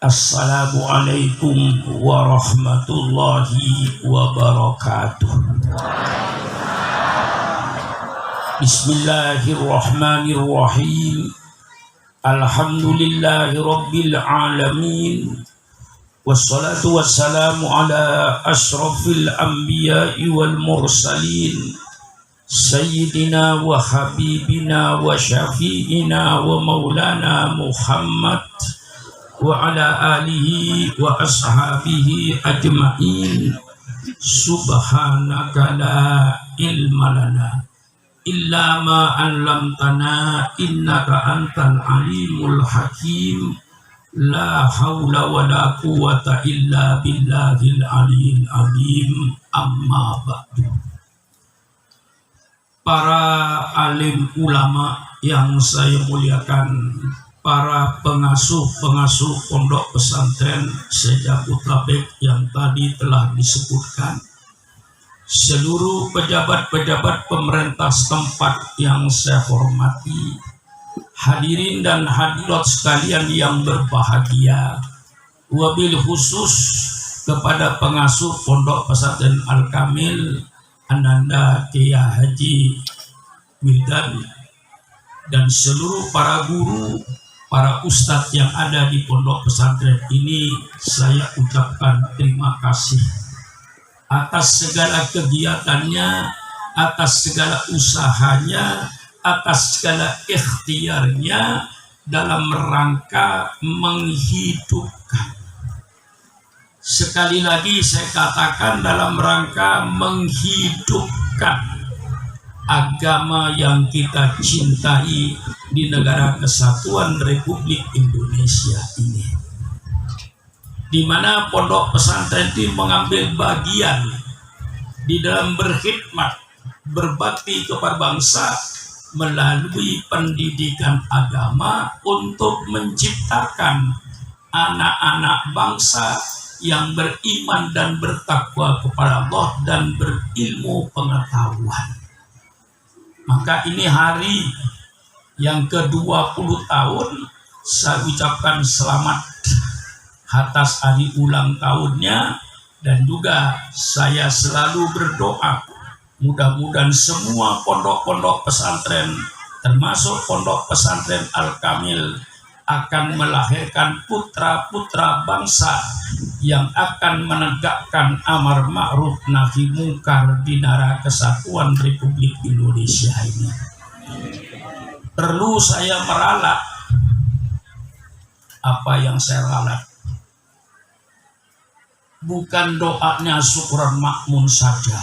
Assalamualaikum warahmatullahi wabarakatuh. Bismillahirrahmanirrahim. Alhamdulillahi rabbil alamin. Wassalatu wassalamu ala ashrafil anbiya'i wal mursalin. Sayyidina wa habibina wa syafi'ina wa maulana Muhammad wa ala alihi wa ashabihi ajma'in. Subhanaka la ilma lana illa ma 'allamtana innaka antal alimul hakim. La haula wa la quwwata illa billahil aliyil azim. Amma ba'du. Para alim ulama yang saya muliakan, para pengasuh pondok pesantren Syekh Tabek yang tadi telah disebutkan, seluruh pejabat-pejabat pemerintah setempat yang saya hormati, hadirin dan hadirat sekalian yang berbahagia, wabil khusus kepada pengasuh pondok pesantren Al-Kamil Ananda Kiai Haji Wildan dan seluruh para guru, para ustadz yang ada di pondok pesantren ini, saya ucapkan terima kasih atas segala kegiatannya, atas segala usahanya, atas segala ikhtiarnya dalam rangka menghidupkan. Sekali lagi saya katakan, dalam rangka menghidupkan agama yang kita cintai di negara kesatuan Republik Indonesia ini, di mana pondok pesantren itu mengambil bagian di dalam berkhidmat, berbakti kepada bangsa melalui pendidikan agama untuk menciptakan anak-anak bangsa yang beriman dan bertakwa kepada Allah dan berilmu pengetahuan. Maka ini hari yang ke-20 tahun saya ucapkan selamat atas hari ulang tahunnya, dan juga saya selalu berdoa mudah-mudahan semua pondok-pondok pesantren termasuk pondok pesantren Al-Kamil akan melahirkan putra-putra bangsa yang akan menegakkan amar ma'ruf nahi mungkar di negara kesatuan Republik Indonesia ini. Perlu saya meralat apa yang saya ralat? Bukan doanya Syukron Makmun saja.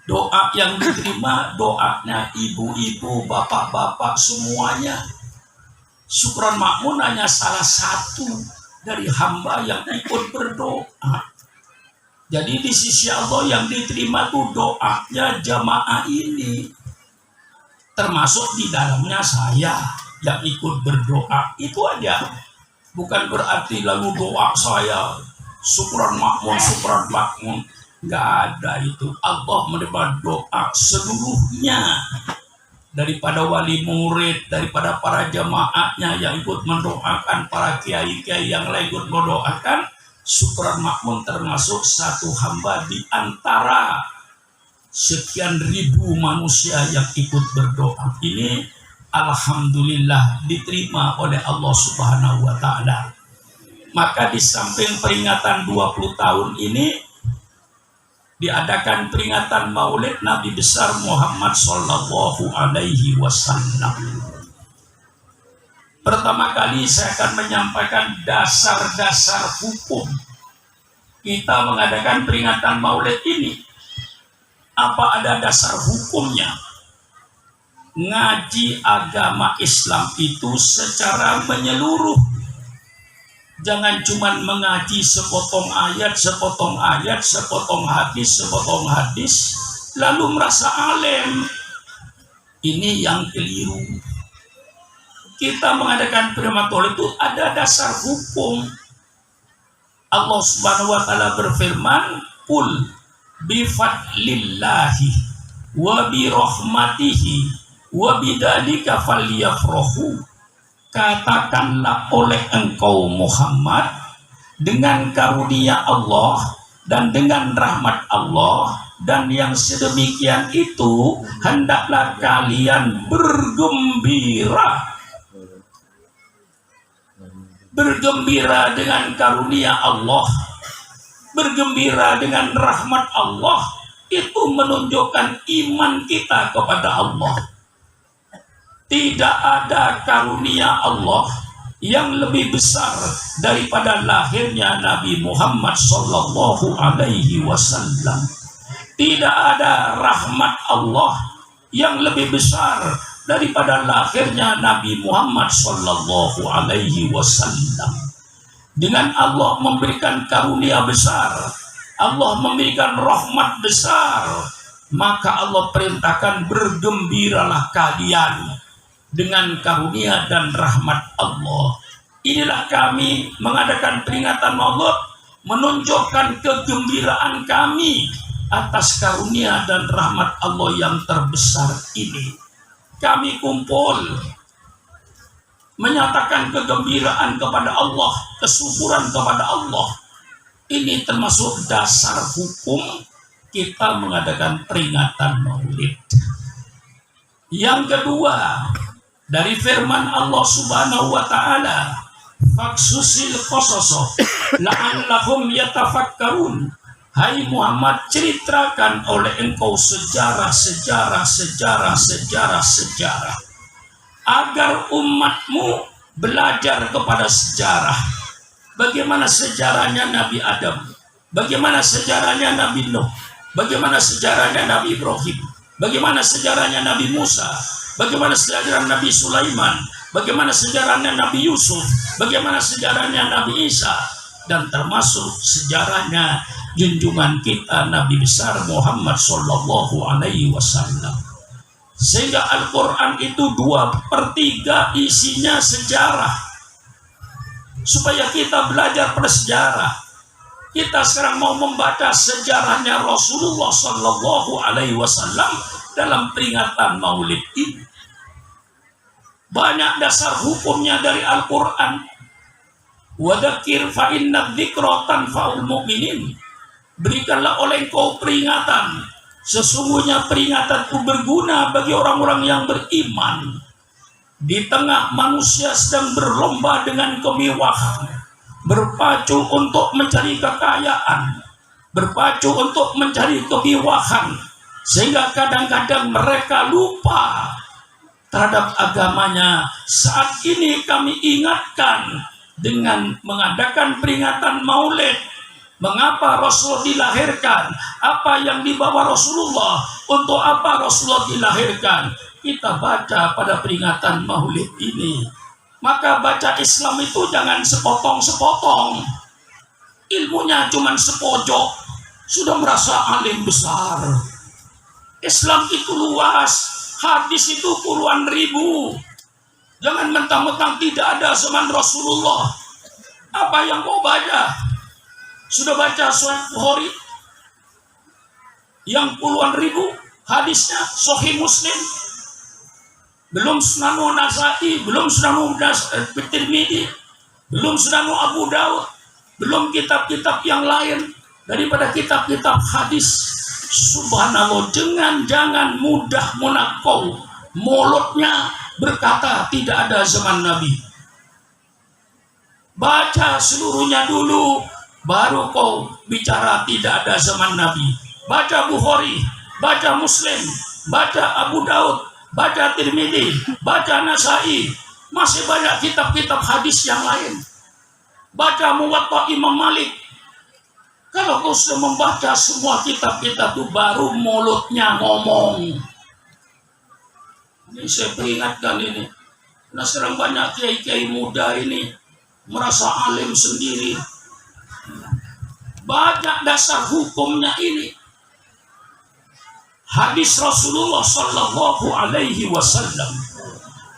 Doa yang diterima, doanya ibu-ibu, bapak-bapak semuanya. Syukron Makmun hanya salah satu dari hamba yang ikut berdoa. Jadi di sisi Allah yang diterima itu doanya jamaah ini. Termasuk di dalamnya saya yang ikut berdoa. Itu aja. Bukan berarti lalu doa saya Syukron Makmun, Syukron Makmun. Nggak ada itu. Allah menerima doa seluruhnya, daripada wali murid, daripada para jamaahnya yang ikut mendoakan, para kiai-kiai yang lain ikut mendoakan. Syukron Makmun termasuk satu hamba di antara sekian ribu manusia yang ikut berdoa. Ini alhamdulillah diterima oleh Allah Subhanahu wa Ta'ala. Maka di samping peringatan 20 tahun ini diadakan peringatan Maulid Nabi besar Muhammad Sallallahu Alaihi Wasallam. Pertama kali saya akan menyampaikan dasar-dasar hukum kita mengadakan peringatan Maulid ini. Apa ada dasar hukumnya? Ngaji agama Islam itu secara menyeluruh Jangan cuma mengaji sepotong ayat, sepotong hadis, lalu merasa alim. Ini yang keliru. Kita mengadakan prematur itu ada dasar hukum. Allah Subhanahu wa taala berfirman, "Qul bi fadlillahi wa bi rahmatihi wa bidzalika falyafrahu." Katakanlah oleh engkau Muhammad, dengan karunia Allah dan dengan rahmat Allah dan yang sedemikian itu hendaklah kalian bergembira. Bergembira dengan karunia Allah, bergembira dengan rahmat Allah, itu menunjukkan iman kita kepada Allah. Tidak ada karunia Allah yang lebih besar daripada lahirnya Nabi Muhammad sallallahu alaihi wasallam. Tidak ada rahmat Allah yang lebih besar daripada lahirnya Nabi Muhammad sallallahu alaihi wasallam. Dengan Allah memberikan karunia besar, Allah memberikan rahmat besar, maka Allah perintahkan bergembiralah kalian dengan karunia dan rahmat Allah. Inilah kami mengadakan peringatan Maulid, menunjukkan kegembiraan kami atas karunia dan rahmat Allah yang terbesar ini. Kami kumpul menyatakan kegembiraan kepada Allah, kesyukuran kepada Allah. Ini termasuk dasar hukum kita mengadakan peringatan Maulid. Yang kedua, dari firman Allah Subhanahu wa taala, "Faksusil qasasa la'allahum yatafakkarun." Hai Muhammad, ceritakan oleh engkau sejarah agar umatmu belajar kepada sejarah. Bagaimana sejarahnya Nabi Adam, bagaimana sejarahnya Nabi Nuh, bagaimana sejarahnya Nabi Ibrahim, bagaimana sejarahnya Nabi Musa, bagaimana sejarah Nabi Sulaiman, bagaimana sejarahnya Nabi Yusuf, bagaimana sejarahnya Nabi Isa, dan termasuk sejarahnya junjungan kita Nabi besar Muhammad sallallahu alaihi wasallam. Sehingga Al-Quran itu 2/3 isinya sejarah. Supaya kita belajar pada sejarah. Kita sekarang mau membaca sejarahnya Rasulullah sallallahu alaihi wasallam dalam peringatan Maulid ini. Banyak dasar hukumnya dari Al-Quran. Wadakir fa inna dzikra tanfa'ul mu'minin. Berikanlah oleh engkau peringatan. Sesungguhnya peringatan itu berguna bagi orang-orang yang beriman. Di tengah manusia sedang berlomba dengan kemewahan, berpacu untuk mencari kekayaan, berpacu untuk mencari kemewahan, sehingga kadang-kadang mereka lupa terhadap agamanya. Saat ini kami ingatkan dengan mengadakan peringatan Maulid. Mengapa Rasul dilahirkan? Apa yang dibawa Rasulullah? Untuk apa Rasulullah dilahirkan? Kita baca pada peringatan Maulid ini. Maka baca Islam itu jangan sepotong-sepotong. Ilmunya cuma sepojok, sudah merasa alim besar. Islam itu luas. Hadis itu puluhan ribu. Jangan mentang-mentang tidak ada zaman Rasulullah. Apa yang kau baca? Sudah baca Sahih Bukhari yang puluhan ribu hadisnya, Sahih Muslim, belum Sunan Nasa'i, belum Sunan Tirmidzi, belum Sunan Abu Daud, belum kitab-kitab yang lain daripada kitab-kitab hadis. Subhanallah, jangan mudah menakau. Mulutnya berkata tidak ada zaman Nabi. Baca seluruhnya dulu, baru kau bicara tidak ada zaman Nabi. Baca Bukhari, baca Muslim, baca Abu Daud, baca Tirmidzi, baca Nasa'i. Masih banyak kitab-kitab hadis yang lain. Baca Muwatta Imam Malik. Kalau kau sudah membaca semua kitab-kitab itu, baru mulutnya ngomong. Ini saya peringatkan ini. Nah, sekarang banyak kiai-kiai muda ini merasa alim sendiri. Banyak dasar hukumnya ini. Hadis Rasulullah sallallahu alaihi wasallam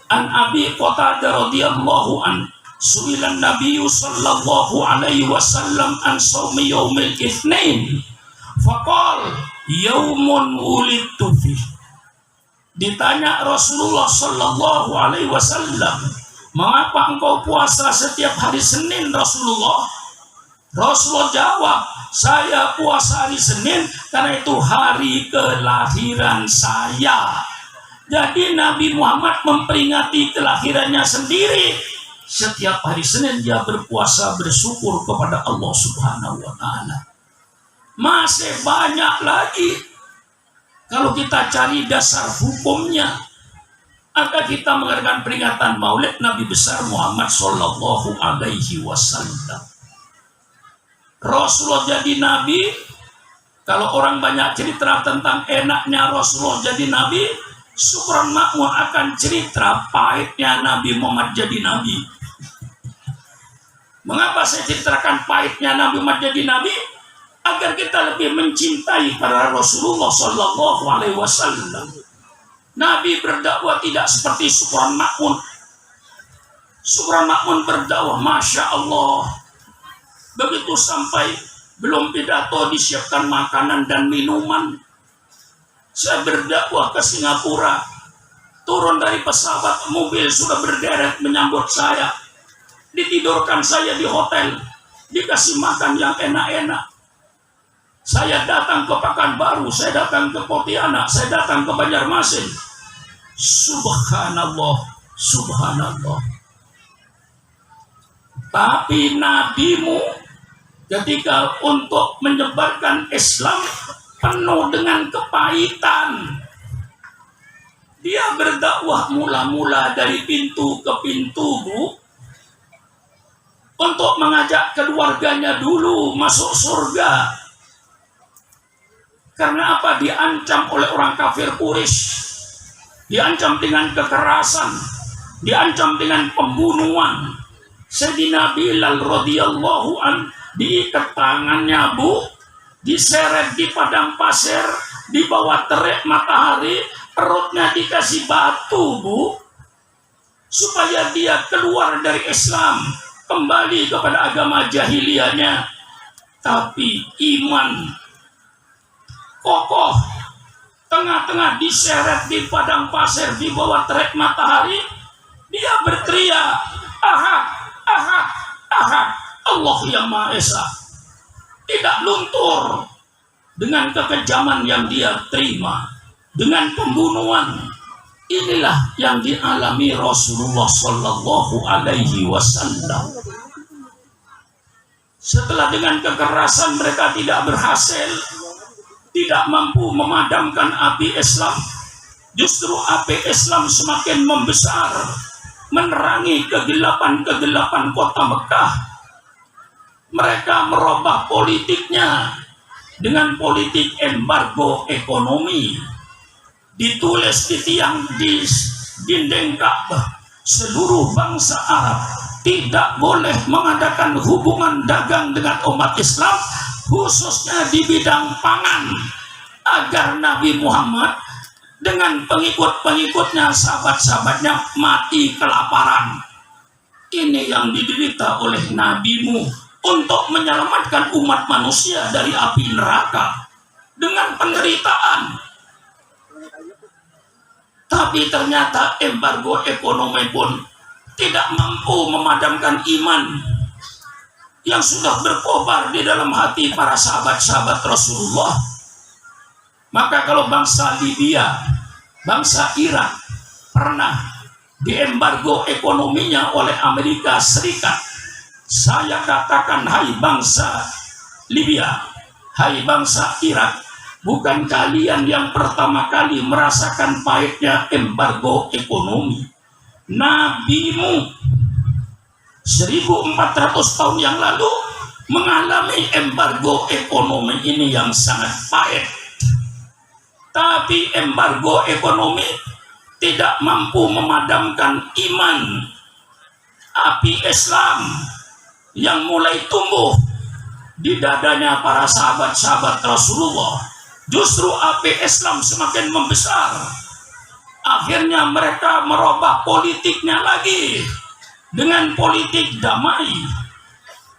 an Abi Qatadah radhiyallahu an su'ilan Nabi sallallahu alaihi wasallam an shaumi yaumil itsnain faqal yaumun wulidtu fi. Ditanya Rasulullah sallallahu alaihi wasallam, mengapa engkau puasa setiap hari Senin Rasulullah? Rasulullah jawab, saya puasa hari Senin karena itu hari kelahiran saya. Jadi Nabi Muhammad memperingati kelahirannya sendiri. Setiap hari Senin dia berpuasa bersyukur kepada Allah Subhanahu wa Ta'ala. Masih banyak lagi kalau kita cari dasar hukumnya. Agar kita mengadakan peringatan Maulid Nabi besar Muhammad sallallahu alaihi wasallam. Rasulullah jadi nabi. Kalau orang banyak cerita tentang enaknya Rasulullah jadi nabi, Syukron Makmun akan cerita pahitnya Nabi Muhammad jadi nabi. Mengapa saya ceritakan pahitnya Nabi Muhammad jadi nabi? Agar kita lebih mencintai para Rasulullah sallallahu alaihi wasallam. Nabi berdakwah tidak seperti Syukron Makmun. Syukron Makmun berdakwah Masya Allah. Begitu sampai belum pidato disiapkan makanan dan minuman. Saya berdakwah ke Singapura. Turun dari pesawat, mobil sudah berderet menyambut saya. Ditidurkan saya di hotel. Dikasih makan yang enak-enak. Saya datang ke Pekanbaru, saya datang ke Pontianak, saya datang ke Banjarmasin. Subhanallah, subhanallah. Tapi nabimu ketika untuk menyebarkan Islam penuh dengan kepahitan. Dia berdakwah mula-mula dari pintu ke pintu, Bu. Untuk mengajak keluarganya dulu masuk surga. Karena apa? Diancam oleh orang kafir Quraisy. Diancam dengan kekerasan. Diancam dengan pembunuhan. Sayyidina Bilal radhiyallahu an diikat tangannya, Bu, diseret di padang pasir, di bawah terik matahari, perutnya dikasih batu, Bu, supaya dia keluar dari Islam, kembali kepada agama jahiliyahnya. Tapi iman kokoh, tengah-tengah diseret di padang pasir, di bawah terik matahari, dia berteriak, Ahad, Ahad, Ahad, Allah yang Maha Esa. Tidak luntur dengan kekejaman yang dia terima, dengan pembunuhan. Inilah yang dialami Rasulullah sallallahu alaihi wasallam. Setelah dengan kekerasan mereka tidak berhasil, tidak mampu memadamkan api Islam, justru api Islam semakin membesar, menerangi kegelapan-kegelapan kota Mekah. Mereka merubah politiknya dengan politik embargo ekonomi. Ditulis di tiang di dinding Ka'bah, seluruh bangsa Arab tidak boleh mengadakan hubungan dagang dengan umat Islam, khususnya di bidang pangan, agar Nabi Muhammad dengan pengikut-pengikutnya, sahabat-sahabatnya mati kelaparan. Ini yang diderita oleh nabimu untuk menyelamatkan umat manusia dari api neraka dengan penderitaan. Tapi ternyata embargo ekonomi pun tidak mampu memadamkan iman yang sudah berkobar di dalam hati para sahabat-sahabat Rasulullah. Maka kalau bangsa Libya, bangsa Irak pernah diembargo ekonominya oleh Amerika Serikat, saya katakan, hai bangsa Libya, hai bangsa Irak, bukan kalian yang pertama kali merasakan pahitnya embargo ekonomi. Nabimu 1400 tahun yang lalu mengalami embargo ekonomi ini yang sangat pahit. Tapi embargo ekonomi tidak mampu memadamkan iman, api Islam, yang mulai tumbuh di dadanya para sahabat-sahabat Rasulullah. Justru api Islam semakin membesar. Akhirnya mereka merubah politiknya lagi dengan politik damai.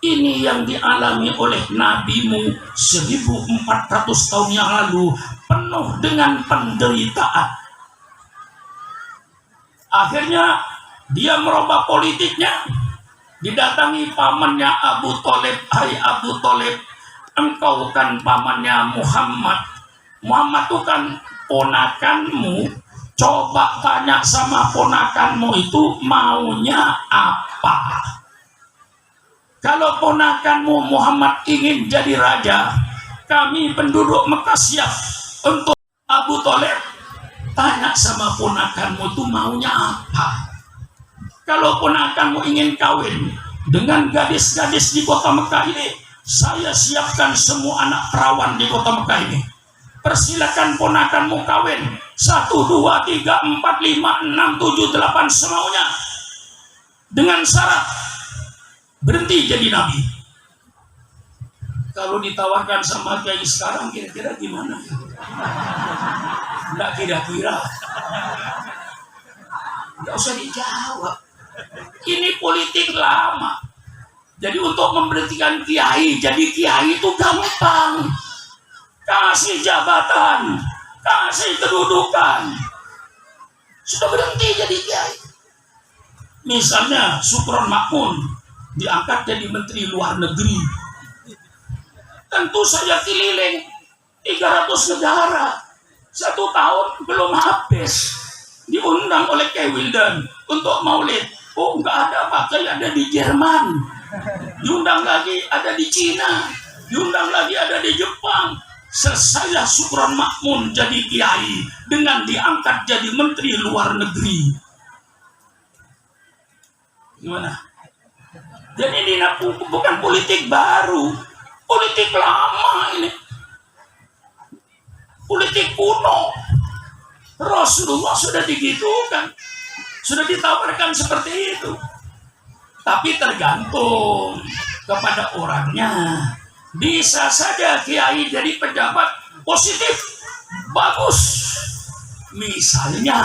Ini yang dialami oleh nabimu 1400 tahun yang lalu, penuh dengan penderitaan. Akhirnya dia merubah politiknya, didatangi pamannya Abu Thalib. Hai Abu Thalib, engkau kan pamannya Muhammad. Muhammad itu kan ponakanmu. Coba tanya sama ponakanmu itu maunya apa. Kalau ponakanmu Muhammad ingin jadi raja, kami penduduk Mekah siap untuk. Abu Thalib, tanya sama ponakanmu itu maunya apa. Kalau ponakanmu ingin kawin dengan gadis-gadis di kota Mekah ini, saya siapkan semua anak perawan di kota Mekah ini. Persilakan ponakanmu kawin 1, 2, 3, 4, 5, 6, 7, 8 semaunya, dengan syarat berhenti jadi nabi. Kalau ditawarkan sama kiai sekarang, kira-kira gimana? Enggak kira-kira. Enggak usah dijawab. Ini politik lama. Jadi untuk memberhentikan kiai jadi kiai itu gampang. Kasih jabatan, kasih kedudukan, sudah berhenti jadi kiai. Misalnya Supron Makmun diangkat jadi menteri luar negeri. Tentu saya keliling 300 negara, 1 tahun belum habis. Diundang oleh Kiai Wildan untuk maulid. Oh, nggak ada, pakai ada di Jerman. Diundang lagi ada di Cina. Diundang lagi ada di Jepang. Saya Supron Makmun jadi kiai dengan diangkat jadi menteri luar negeri. Gimana? Jadi ini bukan politik baru, politik lama ini, politik kuno. Rasulullah sudah digitukan, sudah ditawarkan seperti itu. Tapi tergantung kepada orangnya. Bisa saja kiai jadi pejabat positif, bagus. Misalnya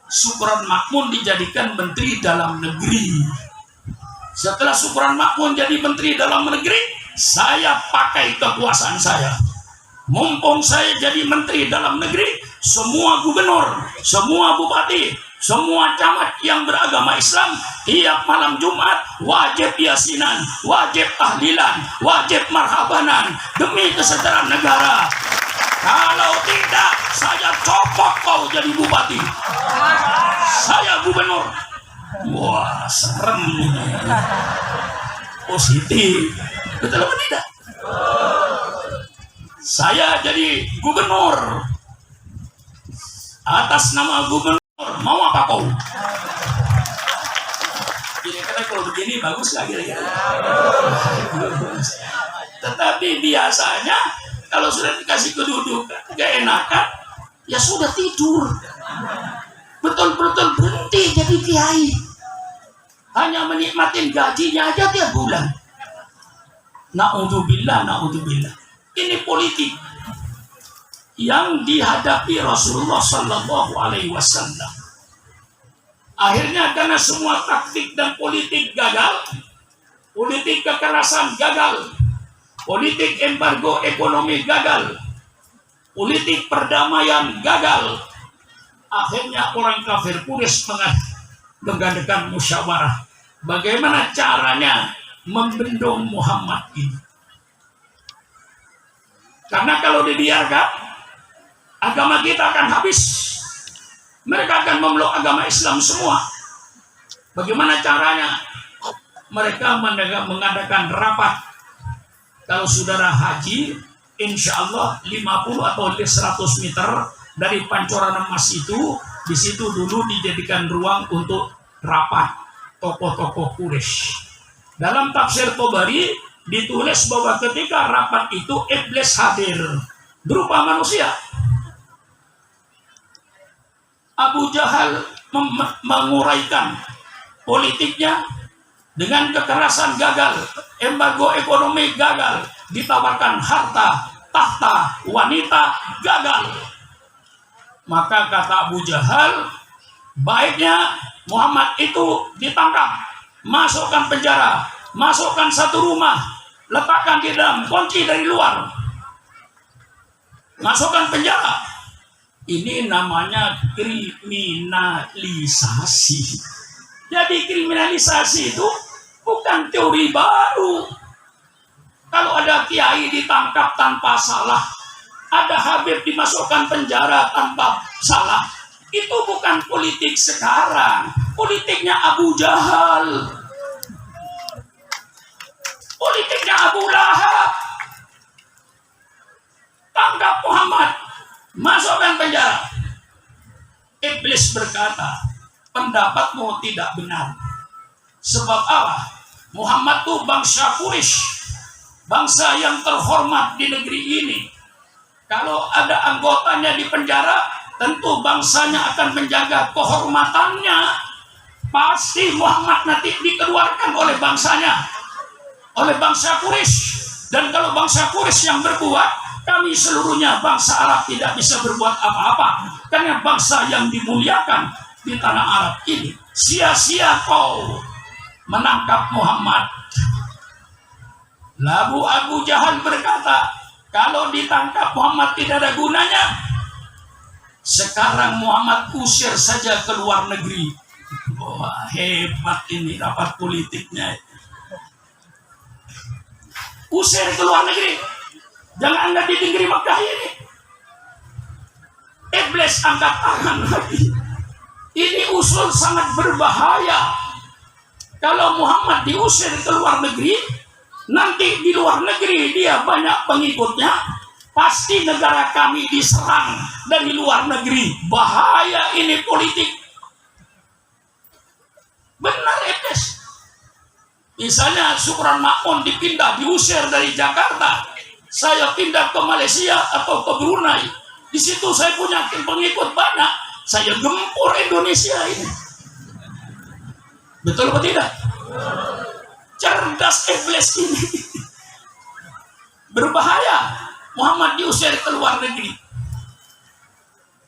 Supron Makmun dijadikan menteri dalam negeri. Setelah Supron Makmun jadi menteri dalam negeri, saya pakai kekuasaan saya. Mumpung saya jadi menteri dalam negeri, semua gubernur, semua bupati, semua camat yang beragama Islam tiap malam Jumat wajib yasinan, wajib tahlilan, wajib marhabanan demi kesejahteraan negara. Kalau tidak, saya copot kau jadi bupati, saya gubernur. Wah, serem ini. Positif, betul apa tidak? Saya jadi gubernur, atas nama gubernur, mau apa kau? Kira-kira kalau begini bagus lah kira-kira. Tetapi biasanya kalau sudah dikasih kedudukan, gak enakan, ya sudah tidur. Betul-betul berhenti jadi kiai. Hanya menikmatin gajinya aja tiap bulan. Na'udzubillah, na'udzubillah. Ini politik yang dihadapi Rasulullah Sallallahu Alaihi Wasallam. Akhirnya karena semua taktik dan politik gagal, politik kekerasan gagal, politik embargo ekonomi gagal, politik perdamaian gagal. Akhirnya orang kafir Quraisy mengadakan musyawarah. Bagaimana caranya membendung Muhammad ini? Karena kalau dibiarkan, agama kita akan habis. Mereka akan memeluk agama Islam semua. Bagaimana caranya? Mereka mengadakan rapat. Kalau saudara haji, insya Allah 50 atau 100 meter dari Pancoran Emas itu, di situ dulu dijadikan ruang untuk rapat tokoh-tokoh Quraisy. Dalam tafsir Tabari ditulis bahwa ketika rapat itu iblis hadir berupa manusia. Abu Jahal menguraikan politiknya, Dengan kekerasan gagal, embargo ekonomi gagal, ditawarkan harta, tahta, wanita gagal. Maka kata Abu Jahal, baiknya Muhammad itu ditangkap, masukkan penjara, masukkan satu rumah, letakkan di dalam, kunci dari luar, masukkan penjara. Ini namanya kriminalisasi. Jadi kriminalisasi itu bukan teori baru. Kalau ada kiai ditangkap tanpa salah, ada Habib dimasukkan penjara tanpa salah, itu bukan politik sekarang. Politiknya Abu Jahal, politiknya Abu Lahab. Tangkap Muhammad, masukkan penjara. Iblis berkata, pendapatmu tidak benar. Sebab apa? Muhammad itu bangsa Quraisy, bangsa yang terhormat di negeri ini. Kalau ada anggotanya di penjara, tentu bangsanya akan menjaga kehormatannya. Pasti Muhammad nanti dikeluarkan oleh bangsanya, oleh bangsa Quraisy. Dan kalau bangsa Quraisy yang berbuat, kami seluruhnya bangsa Arab tidak bisa berbuat apa-apa. Karena bangsa yang dimuliakan di tanah Arab ini. Sia-sia kau menangkap Muhammad. Lalu Abu Jahal berkata, kalau ditangkap Muhammad tidak ada gunanya. Sekarang Muhammad usir saja ke luar negeri. Wah, hebat ini rapat politiknya. Usir ke luar negeri. Jangan Anda di negeri Mekah ini. Iblis angkat tangan lagi. Ini usul sangat berbahaya. Kalau Muhammad diusir ke luar negeri, nanti di luar negeri dia banyak pengikutnya, pasti negara kami diserang dari luar negeri. Bahaya ini politik. Benar Iblis. Misalnya Supran Makmun dipindah, diusir dari Jakarta, saya pindah ke Malaysia atau ke Brunei. Di situ saya punya pengikut banyak, saya gempur Indonesia ini. Betul atau tidak? Cerdas Iblis ini. Berbahaya. Muhammad diusir ke luar negeri,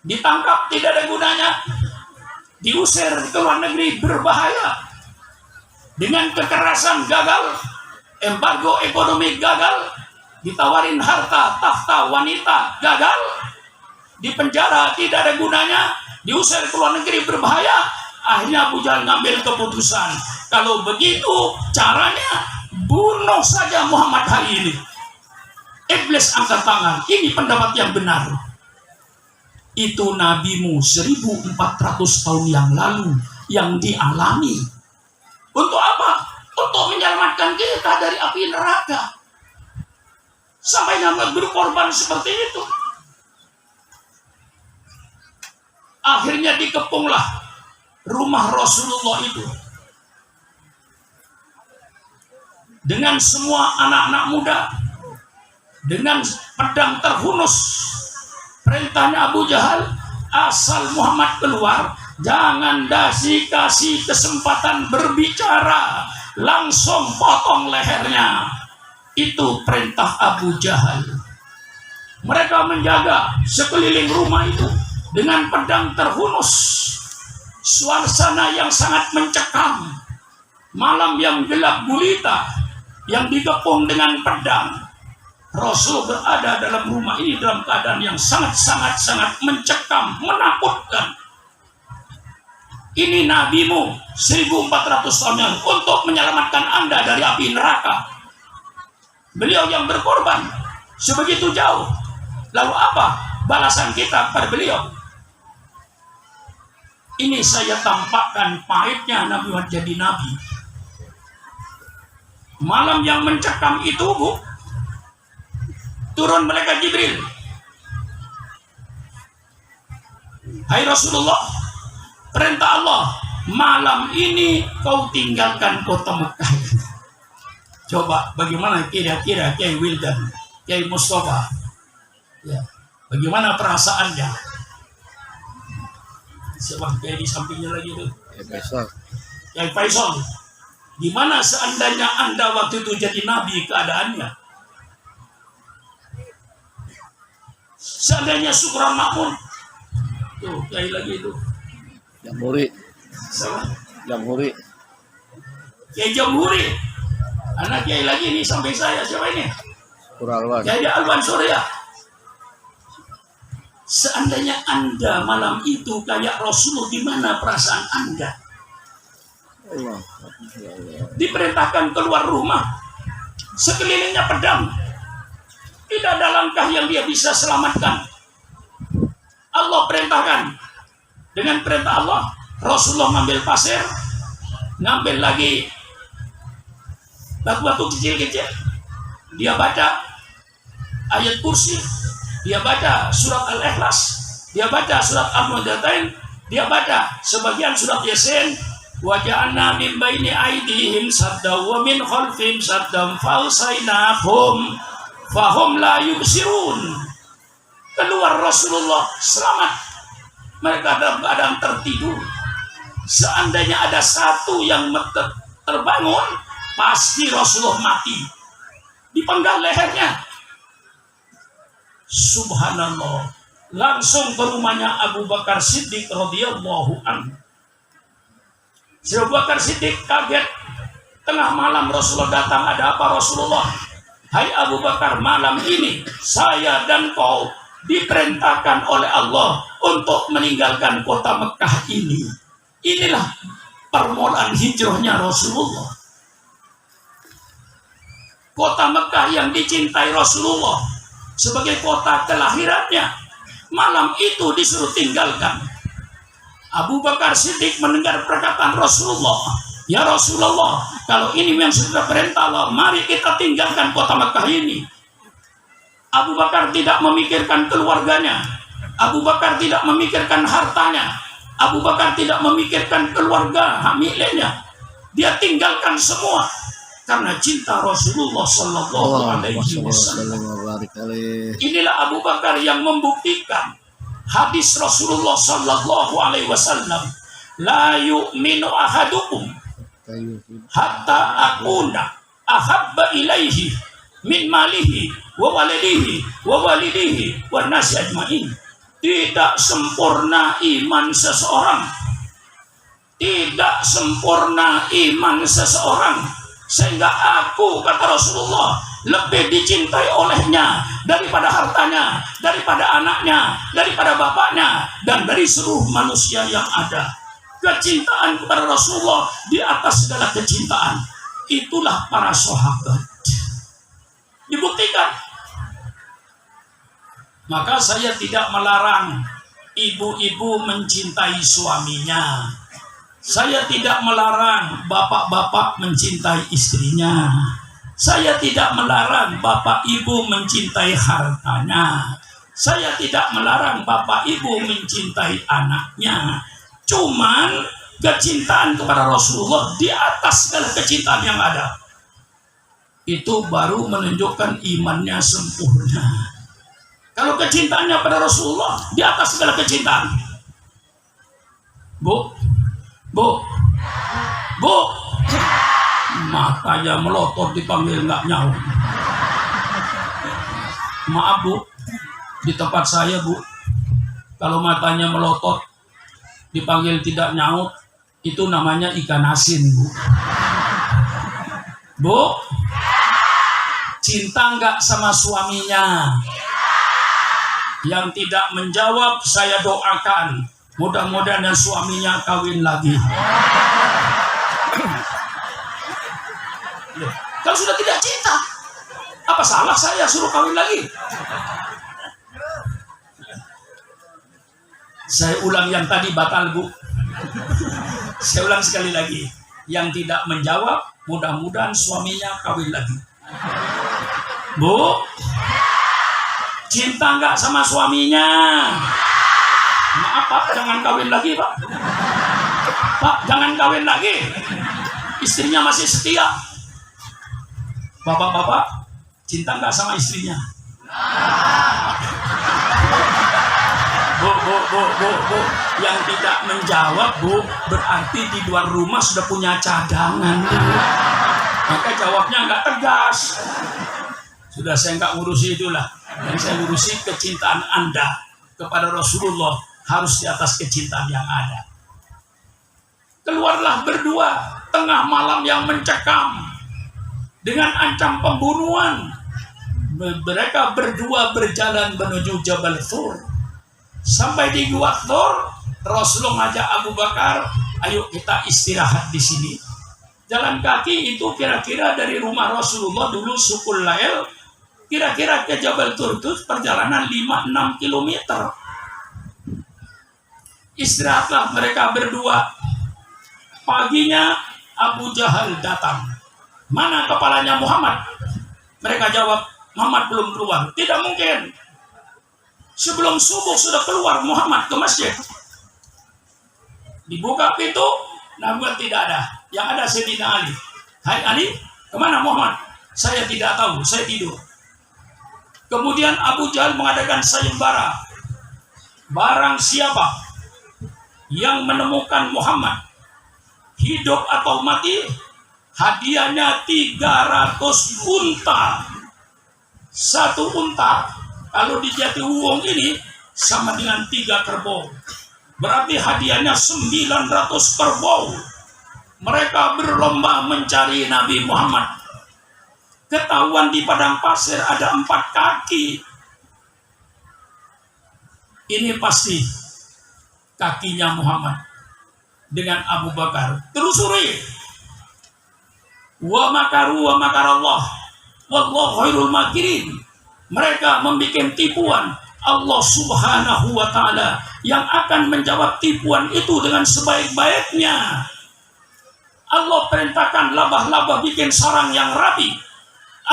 ditangkap tidak ada gunanya, diusir ke luar negeri berbahaya. Dengan kekerasan gagal, embargo ekonomi gagal, ditawarin harta, tahta, wanita gagal, di penjara tidak ada gunanya, diusir ke luar negeri berbahaya. Akhirnya Abu Jahal ngambil keputusan, kalau begitu caranya bunuh saja Muhammad hari ini. Iblis angkat tangan, ini pendapat yang benar. Itu nabimu 1400 tahun yang lalu yang dialami. Untuk apa? Untuk menyelamatkan kita dari api neraka. Sampai nyaman berkorban seperti itu. Akhirnya dikepunglah rumah Rasulullah itu dengan semua anak-anak muda, dengan pedang terhunus. Perintahnya Abu Jahal, asal Muhammad keluar, jangan kasih kesempatan berbicara, langsung potong lehernya. Itu perintah Abu Jahal. Mereka menjaga sekeliling rumah itu dengan pedang terhunus. Suasana yang sangat mencekam, malam yang gelap gulita, yang dikepung dengan pedang. Rasul berada dalam rumah ini dalam keadaan yang sangat mencekam, menakutkan. Ini nabimu 1400 tahun yang untuk menyelamatkan Anda dari api neraka. Beliau yang berkorban sebegitu jauh. Lalu apa balasan kita pada beliau? Ini saya tampakkan pahitnya Nabi Muhammad jadi nabi. Malam yang mencekam itu, Bu, turun malaikat Jibril. Hai Rasulullah, perintah Allah, malam ini kau tinggalkan kota Mekah. Coba bagaimana kira-kira Kiai Wildan, Kiai Mustafa, ya, bagaimana perasaannya? Siapa Kiai di sampingnya lagi tuh? Kiai Faisal. Gimana seandainya Anda waktu itu jadi nabi keadaannya? Seandainya Syukran Makmun, tuh kiai lagi itu. Jamhuri. Sama? Jamhuri. Kiai Jamhuri. Anak kiai lagi ini sampai saya, siapa ini? Kuralwan. Kiai Alwan Surya. Seandainya Anda malam itu kayak Rasulullah, gimana perasaan Anda? Allah. Diperintahkan keluar rumah, sekelilingnya pedang, tidak ada langkah yang dia bisa selamatkan. Allah perintahkan, dengan perintah Allah Rasulullah ngambil pasir, ngambil lagi batu-batu kecil-kecil, dia baca ayat kursi, dia baca surat Al-Ikhlas, dia baca surat Al-Mu'adatain, dia baca sebagian surat Yasin. Wa ja'alna min baini aydihim saddan wa min khalfihim saddan fa'usainahum fahum la yubsirun. Keluar Rasulullah selamat, mereka dalam keadaan tertidur. Seandainya ada satu yang terbangun, pasti Rasulullah mati, dipenggal lehernya. Subhanallah, langsung ke rumahnya Abu Bakar Siddiq radhiyallahu anhu. Abu Bakar Siddiq kaget. Tengah malam Rasulullah datang, ada apa Rasulullah? Hai Abu Bakar, malam ini saya dan kau diperintahkan oleh Allah untuk meninggalkan kota Mekah ini. Inilah permulaan hijrahnya Rasulullah. Kota Mekah yang dicintai Rasulullah sebagai kota kelahirannya, malam itu disuruh tinggalkan. Abu Bakar Siddiq mendengar perkataan Rasulullah, ya Rasulullah, kalau ini yang sudah perintah Allah, mari kita tinggalkan kota Mekah ini. Abu Bakar tidak memikirkan keluarganya, Abu Bakar tidak memikirkan hartanya, Abu Bakar tidak memikirkan keluarga miliknya. Dia tinggalkan semua karena cinta Rasulullah Sallallahu Alaihi Wasallam. Inilah Abu Bakar yang membuktikan hadis Rasulullah Sallallahu Alaihi Wasallam, la yu'minu ahadukum hatta akuna ahabba ilaihi min malihi wa walidihi wa nasi ajmain. Tidak sempurna iman seseorang, tidak sempurna iman seseorang sehingga aku, kata Rasulullah, lebih dicintai olehnya daripada hartanya, daripada anaknya, daripada bapaknya, dan dari seluruh manusia yang ada. Kecintaan kepada Rasulullah di atas segala kecintaan. Itulah para sahabat. Dibuktikan. Maka saya tidak melarang ibu-ibu mencintai suaminya. Saya tidak melarang bapak-bapak mencintai istrinya. Saya tidak melarang bapak ibu mencintai hartanya. Saya tidak melarang bapak ibu mencintai anaknya. Cuman kecintaan kepada Rasulullah di atas segala kecintaan yang ada, itu baru menunjukkan imannya sempurna. Kalau kecintaannya pada Rasulullah di atas segala kecintaan, Bu, matanya melotot dipanggil nggak nyaut. Maaf Bu, di tempat saya Bu, kalau matanya melotot dipanggil tidak nyaut, itu namanya ikan asin Bu. Bu, cinta nggak sama suaminya? Yang tidak menjawab saya doakan, mudah-mudahan dan suaminya kawin lagi. Kalau sudah tidak cinta, apa salah saya suruh kawin lagi? Saya ulang yang tadi batal Bu. Saya ulang sekali lagi. Yang tidak menjawab, mudah-mudahan suaminya kawin lagi. Bu, cinta nggak sama suaminya? Maaf Pak, jangan kawin lagi Pak. Pak, jangan kawin lagi. Istrinya masih setia. Bapak-bapak, cinta nggak sama istrinya? Bu. Yang tidak menjawab, Bu, berarti di luar rumah sudah punya cadangan, Bu. Maka jawabnya nggak tegas. Sudah, saya nggak ngurusi itulah. Yang saya ngurusi kecintaan Anda kepada Rasulullah harus di atas kecintaan yang ada. Keluarlah berdua tengah malam yang mencekam dengan ancam pembunuhan. Mereka berdua berjalan menuju Jabal Thur. Sampai di Gua Thur, Rasulullah ngajak Abu Bakar, ayo kita istirahat di sini. Jalan kaki itu kira-kira dari rumah Rasulullah dulu Sukul Lail, kira-kira ke Jabal Thur itu perjalanan 5-6 kilometer. Istirahatlah mereka berdua. Paginya Abu Jahal datang. Mana kepalanya Muhammad? Mereka jawab, Muhammad belum keluar. Tidak mungkin. Sebelum subuh sudah keluar Muhammad ke masjid. Dibuka pintu, Nabi tidak ada. Yang ada Sayyidina Ali. Hai Ali, kemana Muhammad? Saya tidak tahu, saya tidur. Kemudian Abu Jahal mengadakan sayembara. Barang siapa yang menemukan Muhammad hidup atau mati, hadiahnya 300 unta. Satu unta kalau di Jatiwuwung ini sama dengan 3 kerbau. Berarti hadiahnya 900 kerbau. Mereka berlomba mencari Nabi Muhammad. Ketahuan di padang pasir ada 4 kaki. Ini pasti kakinya Muhammad. Dengan Abu Bakar telusuri. Wa makaru wa makarallah wallahu khairul makirin. Mereka membuat tipuan. Allah Subhanahu wa ta'ala yang akan menjawab tipuan itu dengan sebaik-baiknya. Allah perintahkan labah-labah bikin sarang yang rapi.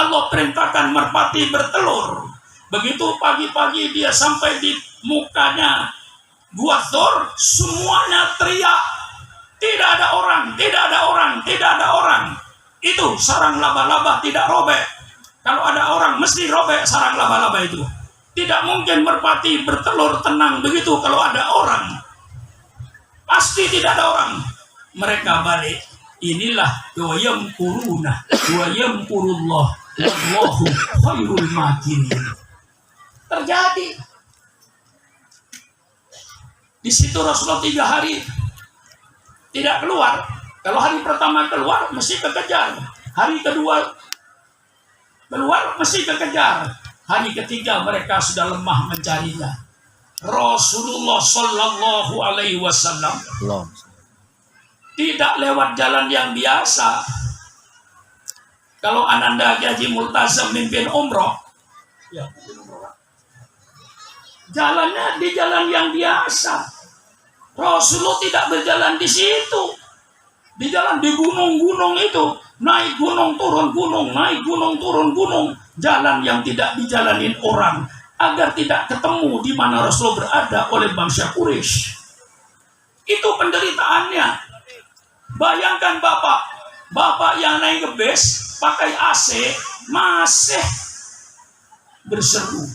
Allah perintahkan merpati bertelur. Begitu pagi-pagi dia sampai di mukanya Gua Thur, semuanya teriak. Tidak ada orang, tidak ada orang, tidak ada orang. Itu sarang laba-laba tidak robek. Kalau ada orang mesti robek sarang laba-laba itu. Tidak mungkin merpati bertelur tenang begitu kalau ada orang. Pasti tidak ada orang. Mereka balik. Inilah wa yamkuruna wa yamkurullah wallahu khairul makirin. Terjadi. Di situ Rasulullah 3 hari tidak keluar. Kalau hari pertama keluar mesti kekejar. Hari kedua keluar mesti kekejar. Hari ketiga mereka sudah lemah mencarinya. Rasulullah Shallallahu Alaihi Wasallam tidak lewat jalan yang biasa. Kalau Ananda Haji Multazam mimpin umroh, ya, jalannya di jalan yang biasa. Rasulullah tidak berjalan di situ. Di jalan di gunung-gunung itu. Naik gunung, turun gunung. Naik gunung, turun gunung. Jalan yang tidak dijalanin orang. Agar tidak ketemu di mana Rasulullah berada oleh bangsa Quraisy. Itu penderitaannya. Bayangkan Bapak. Bapak yang naik ke bus, pakai AC, masih berseru.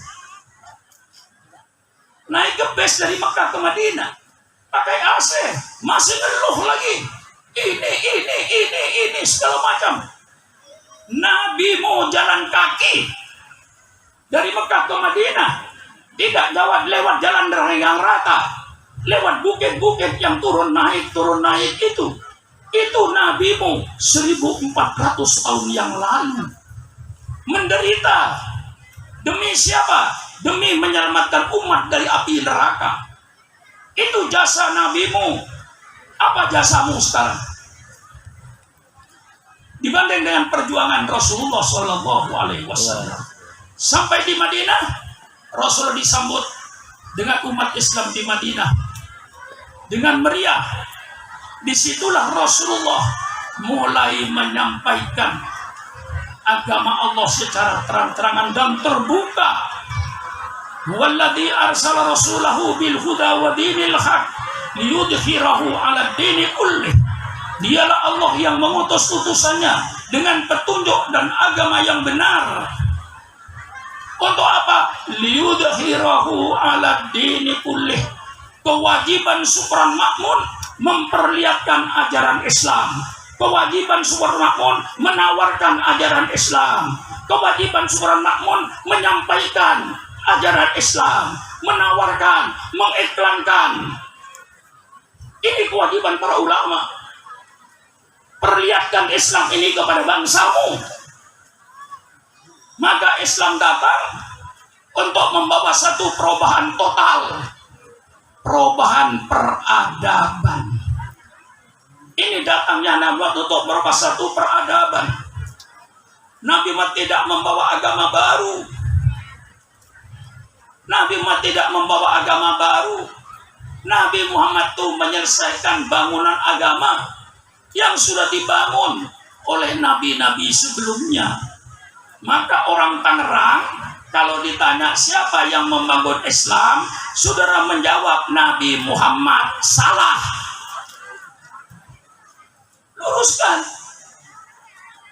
Naik ke bus dari Makkah ke Madinah. Pakai AC, masih ngeluh lagi. Ini segala macam. Nabi mau jalan kaki dari Mekah ke Madinah, tidak lewat jalan yang rata, lewat bukit-bukit yang turun naik itu. Itu nabimu 1400 tahun yang lalu menderita. Demi siapa? Demi menyelamatkan umat dari api neraka. Itu jasa nabimu. Apa jasamu sekarang? Dibanding dengan perjuangan Rasulullah Shallallahu Alaihi Wasallam. Sampai di Madinah, Rasulullah disambut dengan umat Islam di Madinah dengan meriah. Disitulah Rasulullah mulai menyampaikan agama Allah secara terang-terangan dan terbuka. Walladzi arsala rasulahu bil huda wa dinil haq liyudhhirahu 'ala dini kullih. Dialah Allah yang mengutus utusannya dengan petunjuk dan agama yang benar. Untuk apa? Liyudhhirahu 'ala dini kullih. Kewajiban Supran Makmun memperlihatkan ajaran Islam. Kewajiban Supran Makmun menawarkan ajaran Islam. Kewajiban Supran Makmun menyampaikan ajaran Islam, menawarkan, mengiklankan. Ini kewajiban para ulama. Perlihatkan Islam ini kepada bangsamu. Maka Islam datang untuk membawa satu perubahan total, perubahan peradaban. Ini datangnya Nabi untuk merubah satu peradaban. Nabi Muhammad tidak membawa agama baru. Nabi Muhammad tidak membawa agama baru. Nabi Muhammad itu menyelesaikan bangunan agama yang sudah dibangun oleh nabi-nabi sebelumnya. Maka orang Tangerang kalau ditanya siapa yang membangun Islam, saudara menjawab Nabi Muhammad. Salah. Luruskan.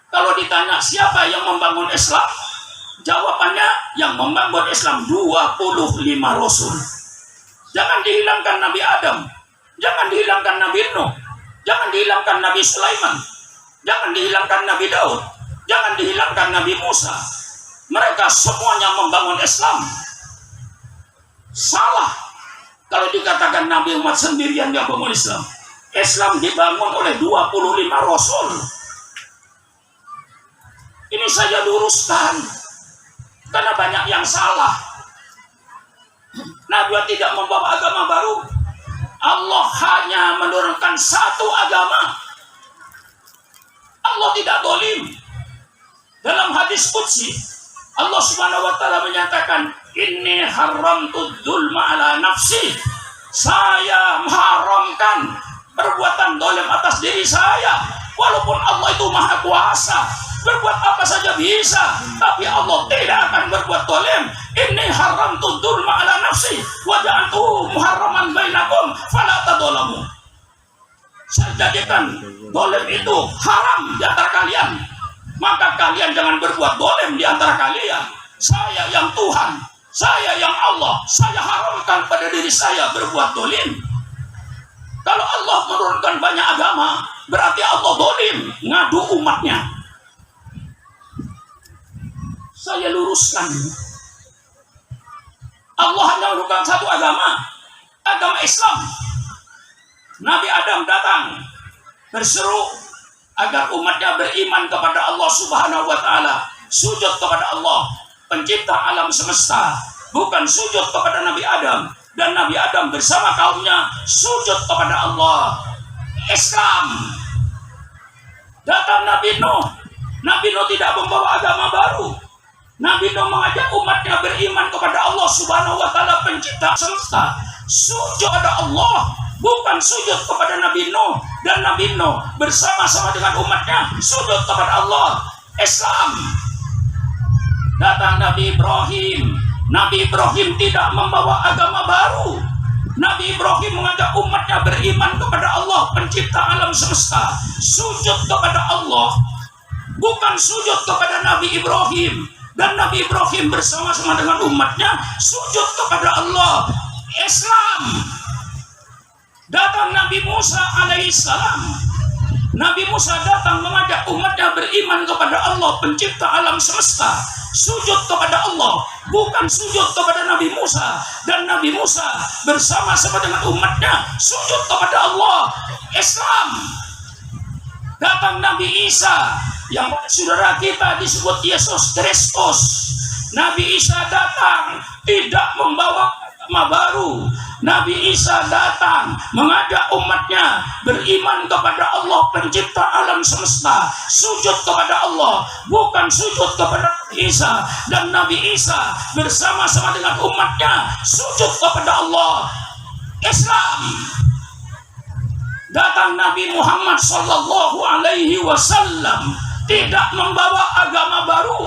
Kalau ditanya siapa yang membangun Islam, jawabannya yang membangun Islam 25 Rasul. Jangan dihilangkan Nabi Adam, jangan dihilangkan Nabi Nuh, jangan dihilangkan Nabi Sulaiman, jangan dihilangkan Nabi Daud, jangan dihilangkan Nabi Musa. Mereka semuanya membangun Islam. Salah kalau dikatakan Nabi Muhammad sendirian yang membangun Islam. Islam dibangun oleh 25 Rasul. Ini saya luruskan karena banyak yang salah. Nabi tidak membawa agama baru. Allah hanya menurunkan satu agama. Allah tidak zalim. Dalam hadis qudsi Allah Subhanahu wa taala menyatakan, "Inni haramtu dzulma ala nafsi." Saya mengharamkan perbuatan zalim atas diri saya. Walaupun Allah itu Maha Kuasa, berbuat apa saja bisa, tapi Allah tidak akan berbuat zalim. Inni haramtu dzulma ala nafsi wa ja'altuhu muharraman bainakum fala tadzalamu. Saya jadikan zalim itu haram di antara kalian, maka kalian jangan berbuat zalim di antara kalian. Saya yang Tuhan, saya yang Allah, saya haramkan pada diri saya berbuat zalim. Kalau Allah menurunkan banyak agama, berarti Allah zalim, ngadu umatnya. Saya luruskan. Allah hanya menurunkan satu agama, agama Islam. Nabi Adam datang berseru agar umatnya beriman kepada Allah Subhanahu wa taala, sujud kepada Allah, pencipta alam semesta, bukan sujud kepada Nabi Adam. Dan Nabi Adam bersama kaumnya sujud kepada Allah. Islam. Datang Nabi Nuh. Nabi Nuh tidak membawa agama baru. Nabi Nuh mengajak umatnya beriman kepada Allah Subhanahu wa taala, pencipta semesta. Sujud kepada Allah, bukan sujud kepada Nabi Nuh. Dan Nabi Nuh bersama-sama dengan umatnya sujud kepada Allah. Islam. Datang Nabi Ibrahim. Nabi Ibrahim tidak membawa agama baru. Nabi Ibrahim mengajak umatnya beriman kepada Allah, pencipta alam semesta. Sujud kepada Allah, bukan sujud kepada Nabi Ibrahim. Dan Nabi Ibrahim bersama-sama dengan umatnya sujud kepada Allah. Islam. Datang Nabi Musa alaihissalam. Nabi Musa datang mengajak umatnya beriman kepada Allah, pencipta alam semesta. Sujud kepada Allah, bukan sujud kepada Nabi Musa. Dan Nabi Musa bersama-sama dengan umatnya sujud kepada Allah. Islam. Datang Nabi Isa, yang saudara kita disebut Yesus Kristus. Nabi Isa datang tidak membawa agama baru. Nabi Isa datang mengajak umatnya beriman kepada Allah, pencipta alam semesta. Sujud kepada Allah, bukan sujud kepada Nabi Isa. Dan Nabi Isa bersama-sama dengan umatnya sujud kepada Allah. Islam. Datang Nabi Muhammad sallallahu alaihi wasallam, tidak membawa agama baru.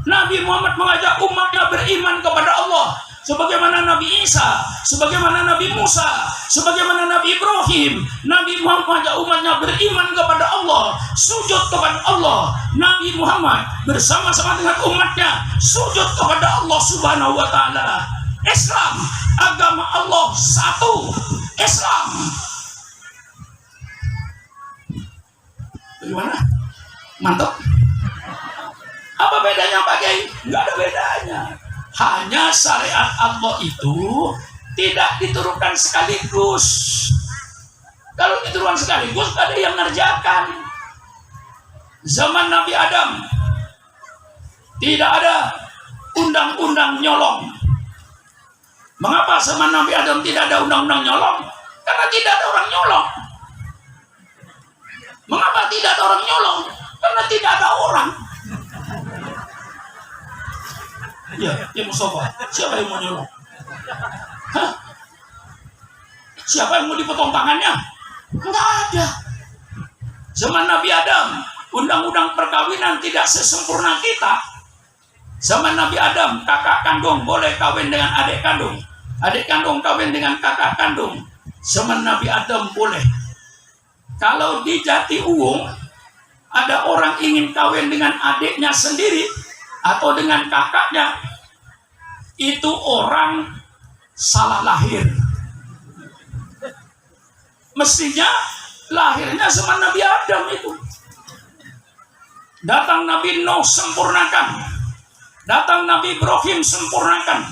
Nabi Muhammad mengajak umatnya beriman kepada Allah, sebagaimana Nabi Isa, sebagaimana Nabi Musa, sebagaimana Nabi Ibrahim. Nabi Muhammad mengajak umatnya beriman kepada Allah, sujud kepada Allah. Nabi Muhammad bersama-sama dengan umatnya sujud kepada Allah Subhanahu wa taala. Islam, agama Allah satu, Islam. Gimana? Mantap. Apa bedanya Pak Kiai? Nggak ada bedanya. Hanya syariat Allah itu tidak diturunkan sekaligus. Kalau diturunkan sekaligus, ada yang ngerjakan. Zaman Nabi Adam tidak ada undang-undang nyolong. Mengapa zaman Nabi Adam tidak ada undang-undang nyolong? Karena tidak ada orang nyolong. Mengapa tidak ada orang nyolong? Karena tidak ada orang. Ya Mustafa, siapa yang mau nyolong? Hah? Siapa yang mau dipotong tangannya? Enggak ada. Zaman Nabi Adam, undang-undang perkawinan tidak sesempurna kita. Zaman Nabi Adam, kakak kandung boleh kawin dengan adik kandung. Adik kandung kawin dengan kakak kandung. Zaman Nabi Adam boleh. Kalau di Jatiuwung ada orang ingin kawin dengan adiknya sendiri atau dengan kakaknya, itu orang salah lahir. Mestinya lahirnya zaman Nabi Adam itu. Datang Nabi Nuh, sempurnakan. Datang Nabi Ibrahim, sempurnakan.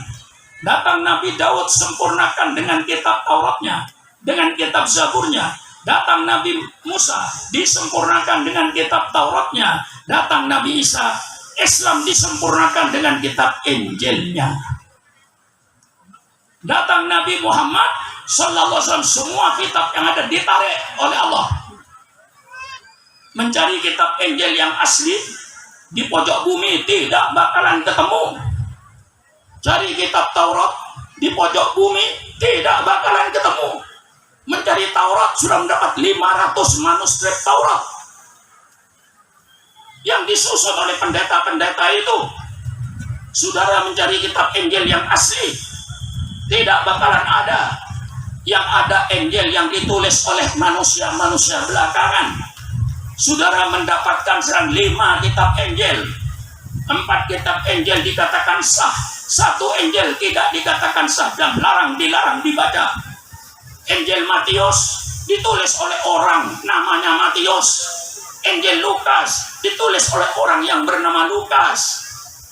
Datang Nabi Daud, sempurnakan dengan kitab Tauratnya, dengan kitab Zaburnya. Datang Nabi Musa, disempurnakan dengan kitab Tauratnya. Datang Nabi Isa, Islam disempurnakan dengan kitab Injilnya. Datang Nabi Muhammad Sallallahu Alaihi Wasallam, semua kitab yang ada ditarik oleh Allah. Mencari kitab Injil yang asli di pojok bumi tidak bakalan ketemu. Cari kitab Taurat di pojok bumi tidak bakalan ketemu. Mencari Taurat sudah mendapat 500 manuskrip Taurat yang disusun oleh pendeta-pendeta itu. Saudara mencari kitab Injil yang asli, tidak bakalan ada. Yang ada Injil yang ditulis oleh manusia-manusia belakangan. Saudara mendapatkan 5 kitab Injil. 4 kitab Injil dikatakan sah, 1 Injil tidak dikatakan sah dan dilarang dibaca. Injil Matius ditulis oleh orang namanya Matius. Injil Lukas ditulis oleh orang yang bernama Lukas.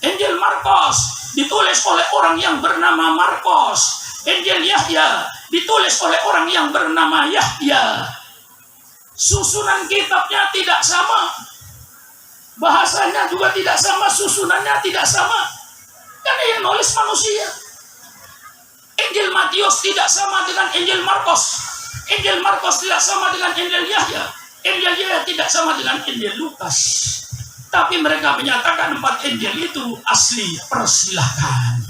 Injil Markus ditulis oleh orang yang bernama Markus. Injil Yahya ditulis oleh orang yang bernama Yahya. Susunan kitabnya tidak sama, bahasanya juga tidak sama, susunannya tidak sama, karena yang nulis manusia. Injil Matius tidak sama dengan Injil Markus. Injil Markus tidak sama dengan Injil Yahya. Injil Yahya tidak sama dengan Injil Lukas. Tapi mereka menyatakan 4 Injil itu asli, persilahkan.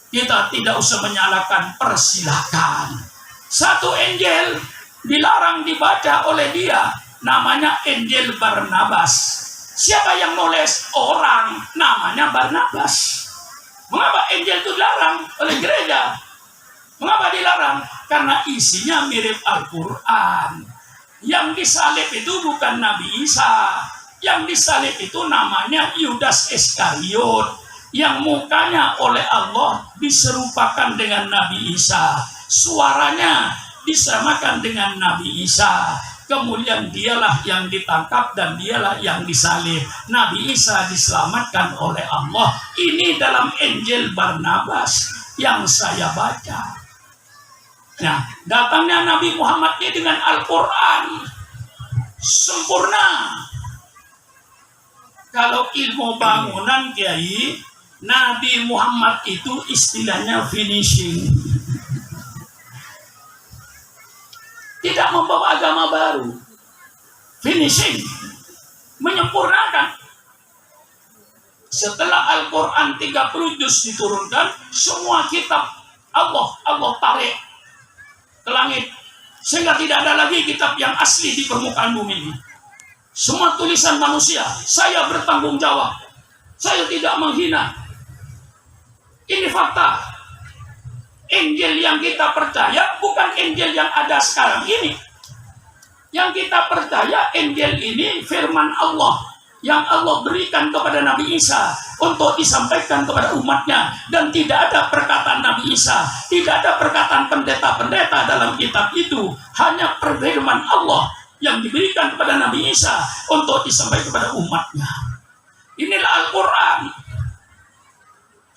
Kita tidak usah menyalahkan, persilahkan. 1 Injil dilarang dibaca oleh dia, namanya Injil Barnabas. Siapa yang nulis? Orang namanya Barnabas. Mengapa Injil itu dilarang oleh gereja? Mengapa dilarang? Karena isinya mirip Al-Quran. Yang disalib itu bukan Nabi Isa. Yang disalib itu namanya Yudas Iskariot. Yang mukanya oleh Allah diserupakan dengan Nabi Isa. Suaranya disamakan dengan Nabi Isa. Kemudian dialah yang ditangkap dan dialah yang disalib. Nabi Isa diselamatkan oleh Allah. Ini dalam Injil Barnabas yang saya baca. Nah, datangnya Nabi Muhammad ini dengan Al-Quran sempurna. Kalau ilmu bangunan, Kiai, Nabi Muhammad itu istilahnya finishing. Tidak membawa agama baru. Finishing. Menyempurnakan. Setelah Al-Quran 30 juz diturunkan, semua kitab Allah tarik ke langit. Sehingga tidak ada lagi kitab yang asli di permukaan bumi ini. Semua tulisan manusia. Saya bertanggung jawab. Saya tidak menghina. Ini fakta. Injil yang kita percaya bukan Injil yang ada sekarang ini. Yang kita percaya Injil ini firman Allah. yang Allah berikan kepada Nabi Isa untuk disampaikan kepada umatnya. Dan tidak ada perkataan Nabi Isa, tidak ada perkataan pendeta-pendeta dalam kitab itu. Hanya firman Allah yang diberikan kepada Nabi Isa untuk disampaikan kepada umatnya. Inilah Al-Quran.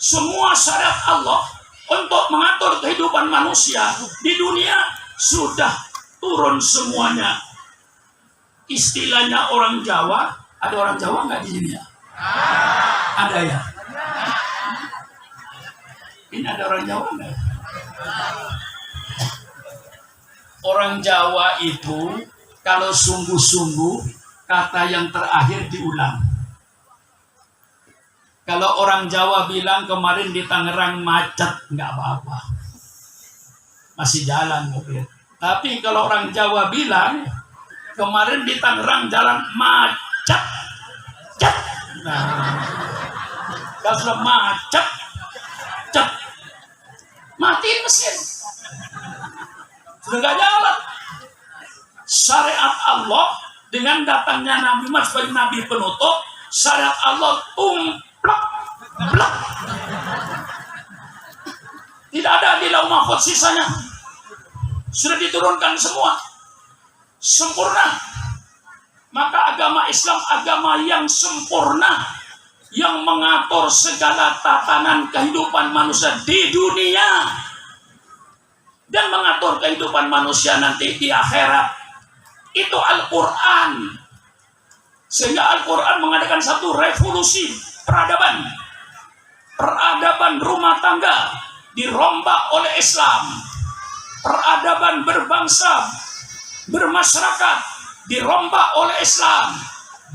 Semua syariat Allah untuk mengatur kehidupan manusia di dunia sudah turun semuanya. Istilahnya orang Jawa, ada orang Jawa nggak di sini ya? Ada ya? Ini ada orang Jawa nggak? Orang Jawa itu kalau sungguh-sungguh kata yang terakhir diulang. Kalau orang Jawa bilang kemarin di Tangerang macet, nggak apa-apa, masih jalan mobil. Tapi kalau orang Jawa bilang kemarin di Tangerang jalan macet, cet. Nah, kalau sudah macet, cet, matiin mesin, sudah nggak jalan. Syariat Allah dengan datangnya Nabi Muhammad sebagai Nabi penutup, syariat Allah blak. Tidak ada di Lauh Mahfuz sisanya. Sudah diturunkan semua. Sempurna. Maka agama Islam agama yang sempurna, yang mengatur segala tatanan kehidupan manusia di dunia dan mengatur kehidupan manusia nanti di akhirat. Itu Al-Quran. Sehingga Al-Quran mengadakan satu revolusi peradaban. Peradaban rumah tangga dirombak oleh Islam. Peradaban berbangsa, bermasyarakat dirombak oleh Islam,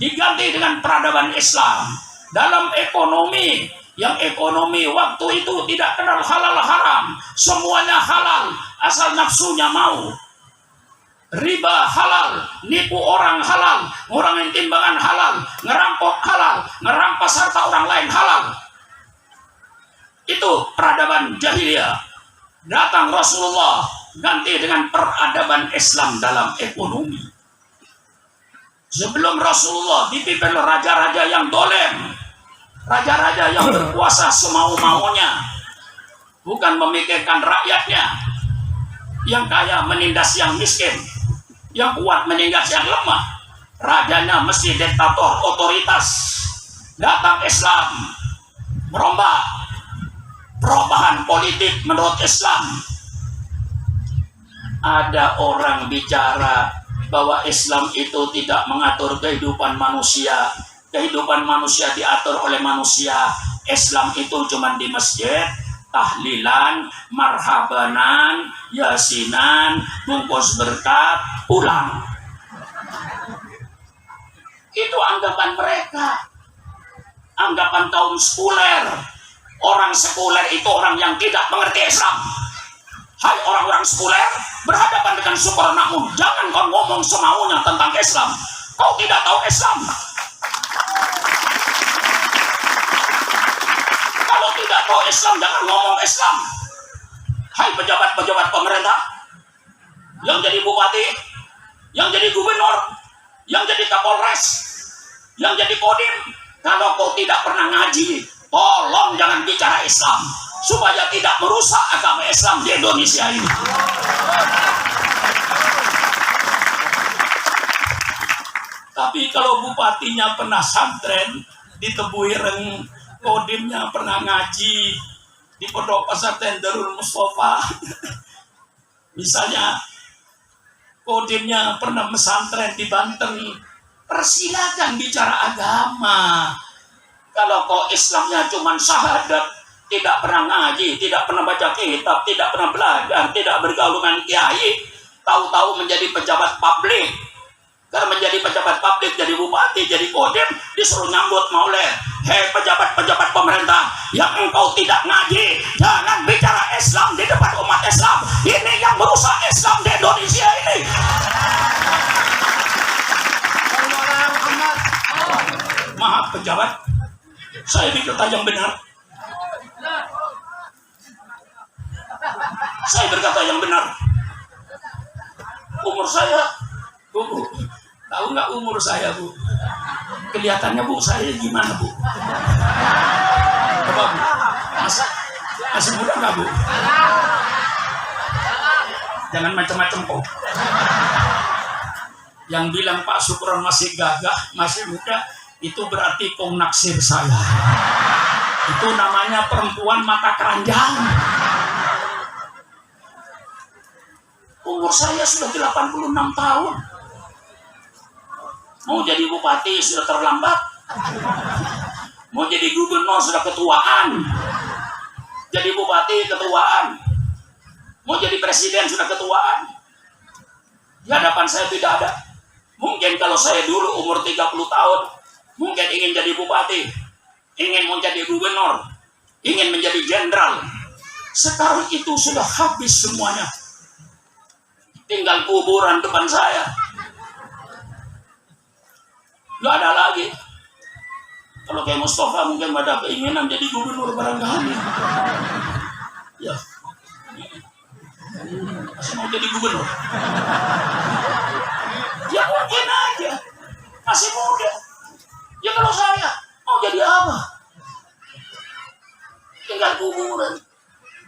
diganti dengan peradaban Islam. Dalam ekonomi, yang ekonomi waktu itu tidak kenal halal haram, semuanya halal asal nafsunya mau. Riba halal, nipu orang halal, ngurangin timbangan halal, ngerampok halal, ngerampas harta orang lain halal. Itu peradaban jahiliyah. Datang Rasulullah ganti dengan peradaban Islam dalam ekonomi. Sebelum Rasulullah dipimpin raja-raja yang dolem, raja-raja yang berkuasa semau-maunya, bukan memikirkan rakyatnya. Yang kaya menindas yang miskin, yang kuat menindas yang lemah. Rajanya mesti diktator, otoritas. Datang Islam merombak perubahan politik menurut Islam. Ada orang bicara bahwa Islam itu tidak mengatur kehidupan manusia. Kehidupan manusia diatur oleh manusia. Islam itu cuma di masjid, tahlilan, marhabanan, yasinan, bungkus berkat, pulang. Itu anggapan mereka. Anggapan kaum sekuler. Orang sekuler itu orang yang tidak mengerti Islam. Hai orang-orang sekuler, berhadapan dengan super anakmu, jangan kau ngomong semaunya tentang Islam. Kau tidak tahu Islam. Kalau tidak tahu Islam, jangan ngomong Islam. Hai pejabat-pejabat pemerintah, yang jadi bupati, yang jadi gubernur, yang jadi kapolres, yang jadi kodim, kalau kau tidak pernah ngaji, tolong jangan bicara Islam, supaya tidak merusak agama Islam di Indonesia ini. Tapi kalau bupatinya pernah santren di Tebuireng, kodimnya pernah ngaji di Pondok Pesantren Darul Mustafa, misalnya kodimnya pernah pesantren di Banten, persilakan bicara agama. Kalau kok Islamnya cuma syahadat, tidak pernah ngaji, tidak pernah baca kitab, tidak pernah belajar, tidak bergaul dengan kiai, tahu-tahu menjadi pejabat publik. Karena menjadi pejabat publik, jadi bupati, jadi kodim, disuruh nyambut maulid. Hei pejabat-pejabat pemerintah, yang engkau tidak ngaji, jangan bicara Islam di depan umat Islam. Ini yang merusak Islam di Indonesia ini. Maaf pejabat, saya berkata yang benar. Saya berkata yang benar. Umur saya, Bu, tahu nggak umur saya, Bu? Kelihatannya Bu, saya gimana Bu? Apa Bu? Masih muda nggak Bu? Jangan macam-macam kok. Yang bilang Pak Supron masih gagah, masih muda, itu berarti kau naksir saya. Itu namanya perempuan mata keranjang. Umur saya sudah 86 tahun. Mau jadi bupati sudah terlambat. Mau jadi gubernur sudah ketuaan. Jadi bupati ketuaan. Mau jadi presiden sudah ketuaan. Di hadapan saya tidak ada. Mungkin kalau saya dulu umur 30 tahun, mungkin ingin jadi bupati, ingin menjadi gubernur, ingin menjadi jenderal. Sekarang itu sudah habis semuanya. Tinggal kuburan depan saya. Gak ada lagi. Kalau kayak Mustafa mungkin ada keinginan jadi gubernur barangkali. Ya. Masih mau jadi gubernur. Ya mungkin aja. Masih muda. Ya kalau saya mau jadi apa? Tinggal kuburan.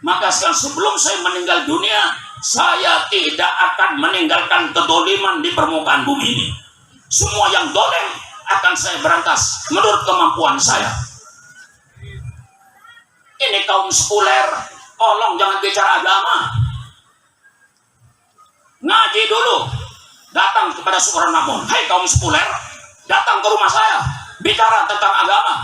Maka sekarang sebelum saya meninggal dunia, saya tidak akan meninggalkan kedoliman di permukaan bumi ini. Semua yang dolem akan saya berantas menurut kemampuan saya. Ini kaum sekuler, tolong jangan bicara agama. Ngaji dulu. Datang kepada Supron Makmun, hai kaum sekuler, datang ke rumah saya, bicara tentang agama.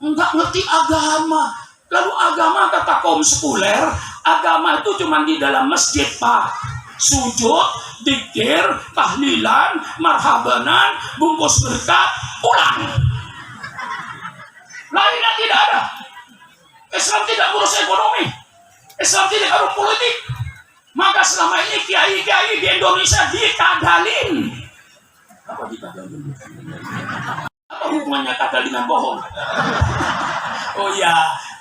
Enggak ngerti agama. Lalu agama kata kaum sekuler, agama itu cuma di dalam masjid Pak. Sujud, dzikir, tahlilan, marhabanan, bungkus berkat, pulang. Lainnya tidak ada. Islam tidak urus ekonomi. Islam tidak urus politik. Maka selama ini kiai-kiai di Indonesia dikadalin. Apa dikadalin? Apa hubungannya kadal dengan bohong? Oh ya,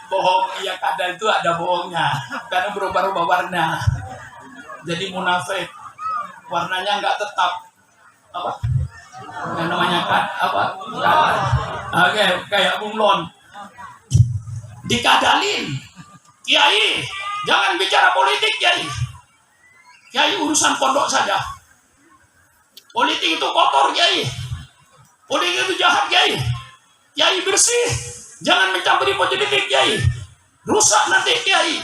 bohong ya, kadal itu ada bohongnya. Karena berubah-ubah warna. Jadi munafik. Warnanya nggak tetap. Apa? Yang namanya apa? Oke, kayak bunglon. Dikadalin. Kiai, jangan bicara politik, Kiai. Kiai urusan pondok saja. Politik itu kotor, Kiai. Politik itu jahat, Kiai. Kiai bersih. Jangan mencampuri politik, Kiai. Rusak nanti, Kiai.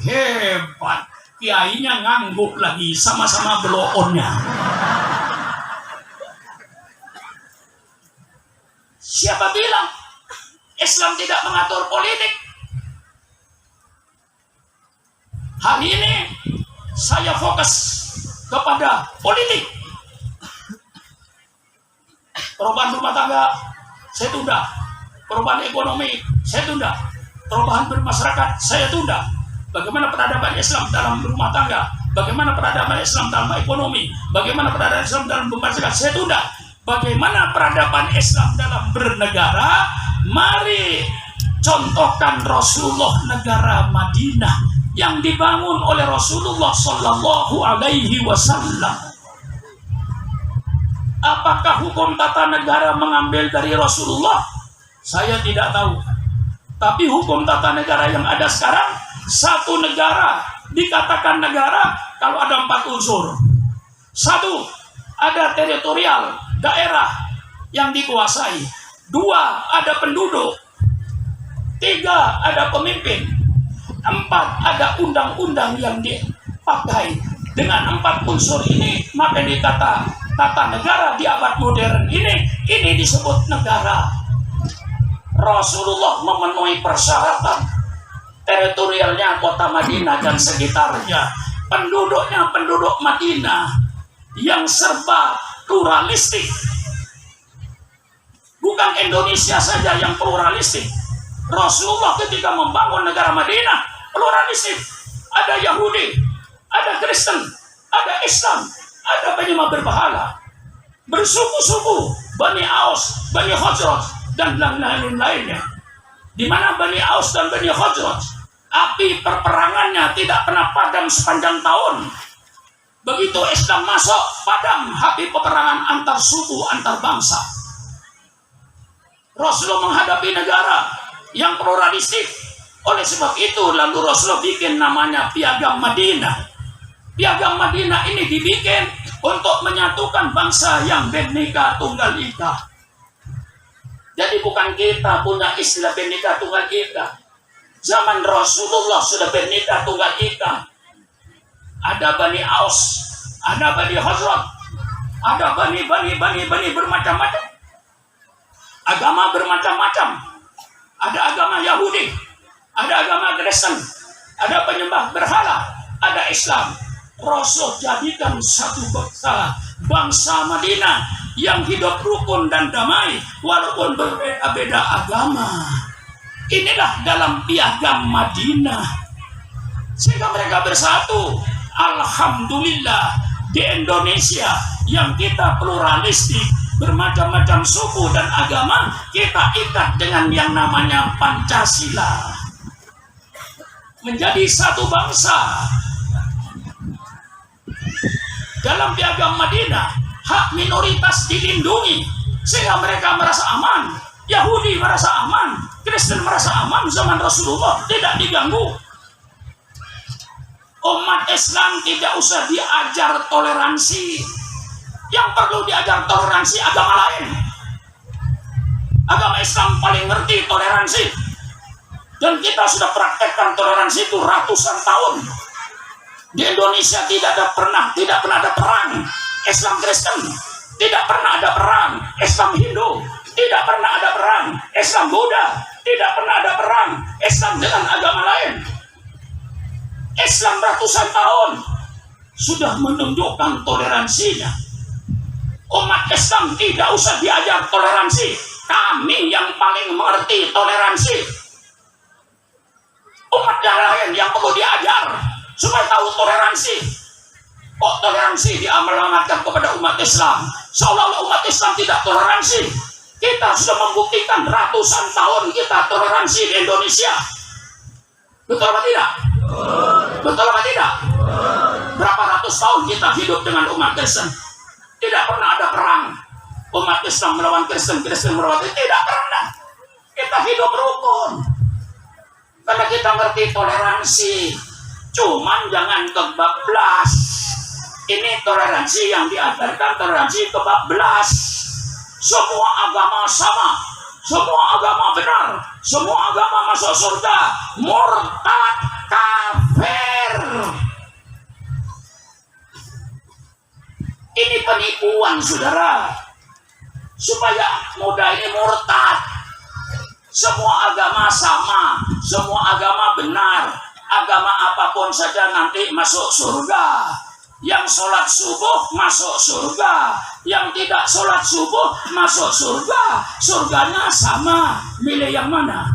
Hebat. Kiainya ngangguk lagi, sama-sama beloonnya. Siapa bilang Islam tidak mengatur politik? Hari ini saya fokus kepada politik. Perubahan rumah tangga saya tunda. Perubahan ekonomi saya tunda. Perubahan bermasyarakat saya tunda. Bagaimana peradaban Islam dalam rumah tangga? Bagaimana peradaban Islam dalam ekonomi? Bagaimana peradaban Islam dalam bermasyarakat? Saya tunda. Bagaimana peradaban Islam dalam bernegara? Mari contohkan Rasulullah negara Madinah yang dibangun oleh Rasulullah Sallallahu Alaihi Wasallam. Apakah hukum tata negara mengambil dari Rasulullah? Saya tidak tahu. Tapi hukum tata negara yang ada sekarang, satu negara dikatakan negara kalau ada 4 unsur. 1, ada teritorial, daerah yang dikuasai. 2, ada penduduk. 3, ada pemimpin. 4, ada undang-undang yang dipakai. Dengan 4 unsur ini, maka dikata tata negara di abad modern ini disebut negara. Rasulullah memenuhi persyaratan. Teritorialnya kota Madinah dan sekitarnya, penduduknya penduduk Madinah yang serba pluralistik. Bukan Indonesia saja yang pluralistik. Rasulullah ketika membangun negara Madinah pluralistik. Ada Yahudi, ada Kristen, ada Islam, ada penyembah berbahala, bersuku-suku, Bani Aus, Bani Khazraj, dan lain-lainnya. Di mana Bani Aus dan Bani Khazraj, api perperangannya tidak pernah padam sepanjang tahun. Begitu Islam masuk, padam api peperangan antar suku, antar bangsa. Rasulullah menghadapi negara yang pluralistik. Oleh sebab itu lalu Rasulullah bikin namanya Piagam Madinah. Piagam Madinah ini dibikin untuk menyatukan bangsa yang Bhinneka Tunggal Ika. Jadi bukan kita punya istilah Bhinneka Tunggal Ika. Zaman Rasulullah sudah Bhinneka Tunggal Ika. Ada Bani Aus, ada Bani Khazraj, ada Bani bermacam-macam. Agama bermacam-macam. Ada agama Yahudi, ada agama Kristen, ada penyembah berhala, ada Islam. Rasul jadikan satu bangsa Madinah yang hidup rukun dan damai walaupun berbeda-beda agama. Inilah dalam Piagam Madinah, sehingga mereka bersatu. Alhamdulillah di Indonesia yang kita pluralistik, bermacam-macam suku dan agama, kita ikat dengan yang namanya Pancasila, menjadi satu bangsa. Dalam Piagam Madinah, hak minoritas dilindungi sehingga mereka merasa aman. Yahudi merasa aman, Kristen merasa aman. Zaman Rasulullah tidak diganggu. Umat Islam tidak usah diajar toleransi. Yang perlu diajar toleransi agama lain. Agama Islam paling ngerti toleransi. Dan kita sudah praktekkan toleransi itu ratusan tahun. Di Indonesia tidak pernah ada perang Islam Kristen, tidak pernah ada perang Islam Hindu, tidak pernah ada perang Islam Buddha, tidak pernah ada perang Islam dengan agama lain. Islam ratusan tahun sudah menunjukkan toleransinya. Umat Islam tidak usah diajar toleransi. Kami yang paling mengerti toleransi. Umat yang lain yang perlu diajar supaya tahu toleransi. Kok toleransi diamalkan kepada umat Islam? Seolah-olah umat Islam tidak toleransi. Kita sudah membuktikan ratusan tahun kita toleransi di Indonesia. Betul apa tidak? Betul apa tidak? Berapa ratus tahun kita hidup dengan umat Kristen? Tidak pernah ada perang umat Islam melawan Kristen, Kristen melawan Islam. Tidak pernah. Kita hidup rukun karena kita ngerti toleransi. Cuman jangan kebablas. Ini toleransi yang diajarkan, toleransi kebablas. Semua agama sama, semua agama benar, semua agama masuk surga. Murtad, kafir. Ini penipuan, saudara, supaya muda ini murtad. Semua agama sama, semua agama benar, agama apapun saja nanti masuk surga. Yang sholat subuh masuk surga, yang tidak sholat subuh masuk surga. Surganya sama. Milih yang mana?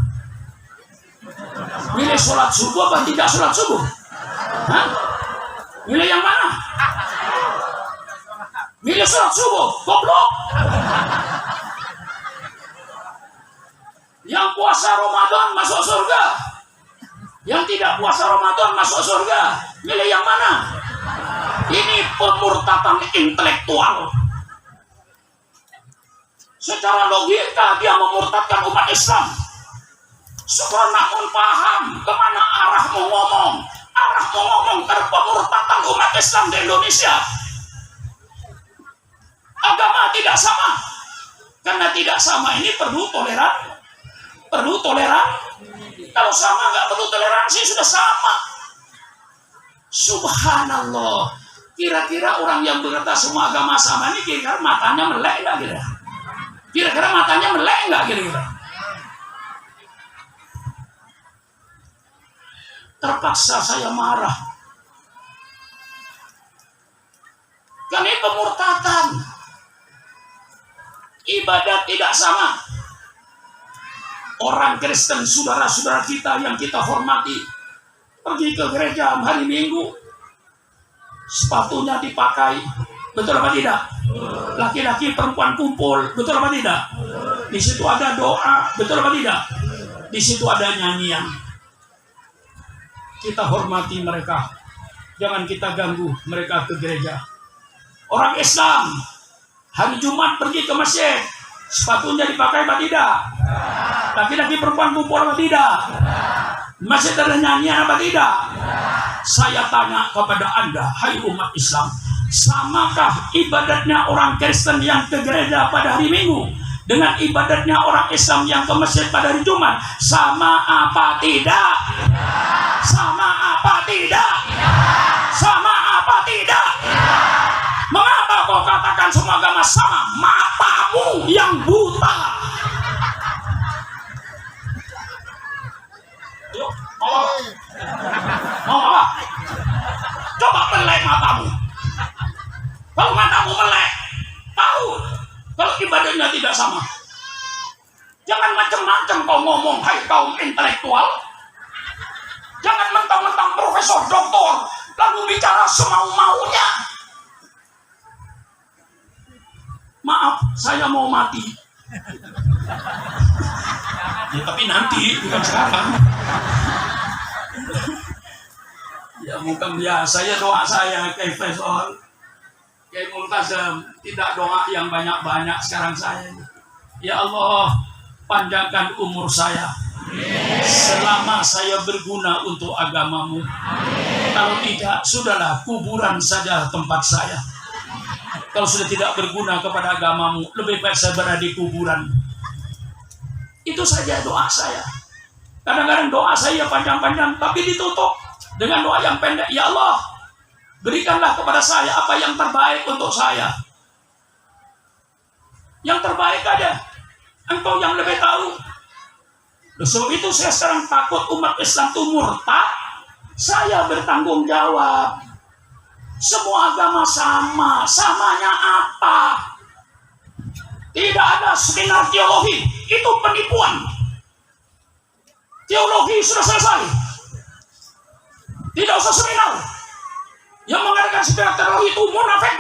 Milih sholat subuh apa tidak sholat subuh? Hah? Milih yang mana? Milih sholat subuh, goblok. Yang puasa Ramadan masuk surga, yang tidak puasa Ramadan masuk surga. Milih yang mana? Ini pemurtatan intelektual. Secara logika dia memurtadkan umat Islam. Sekarang namun paham kemana arah mau ngomong. Arah mau ngomong ke pemurtatan umat Islam di Indonesia. Agama tidak sama. Karena tidak sama ini perlu toleran. Perlu toleran. Kalau sama nggak perlu toleransi, sudah sama. Subhanallah. Kira-kira orang yang berkata semua agama sama ini kira-kira matanya melek nggak kira? Kira-kira matanya melek nggak kira-kira? Terpaksa saya marah. Karena ini pemurtatan. Ibadat tidak sama. Orang Kristen, saudara-saudara kita yang kita hormati, pergi ke gereja hari Minggu, sepatunya dipakai, betul apa tidak? Laki-laki perempuan kumpul, betul apa tidak? Di situ ada doa, betul apa tidak? Di situ ada nyanyian. Kita hormati mereka. jangan kita ganggu mereka ke gereja. Orang Islam hari Jumat pergi ke masjid, sepatunya dipakai apa tidak? Laki-laki perempuan kumpul apa tidak? Masjid ada nyanyian apa tidak? Saya tanya kepada Anda, hai umat Islam, samakah ibadatnya orang Kristen yang ke gereja pada hari Minggu dengan ibadatnya orang Islam yang ke masjid pada hari Jumat? Sama apa tidak? Sama apa tidak? Sama apa tidak? Mengapa kau katakan semua agama sama? Matamu yang buta. Yuk, mau apa? Mau apa? Coba melek matamu. Kalau matamu melek, tahu kalau ibadahnya tidak sama. Jangan macam-macam kau ngomong, hai kaum intelektual. Jangan mentang-mentang profesor, doktor, lalu bicara semau-maunya. Maaf, saya mau mati. Ya, tapi nanti, bukan sekarang. Ya bukan biasa ya doa saya kayak Faisal, kayak Multazam, tidak doa yang banyak-banyak sekarang saya. Ya Allah, panjangkan umur saya selama saya berguna untuk agamamu. Kalau tidak, sudahlah, kuburan saja tempat saya. Kalau sudah tidak berguna kepada agamamu, lebih baik saya berada di kuburan. Itu saja doa saya. Kadang-kadang doa saya panjang-panjang, tapi ditutup dengan doa yang pendek. Ya Allah, berikanlah kepada saya apa yang terbaik untuk saya. Yang terbaik aja. Engkau yang lebih tahu. Sebab itu saya sekarang takut umat Islam itu murtad. Saya bertanggung jawab. Semua agama sama. Samanya apa? Tidak ada seminar teologi. Itu penipuan. Teologi sudah selesai. Tidak usah seminar. Yang mengadakan seminar teologi itu munafik.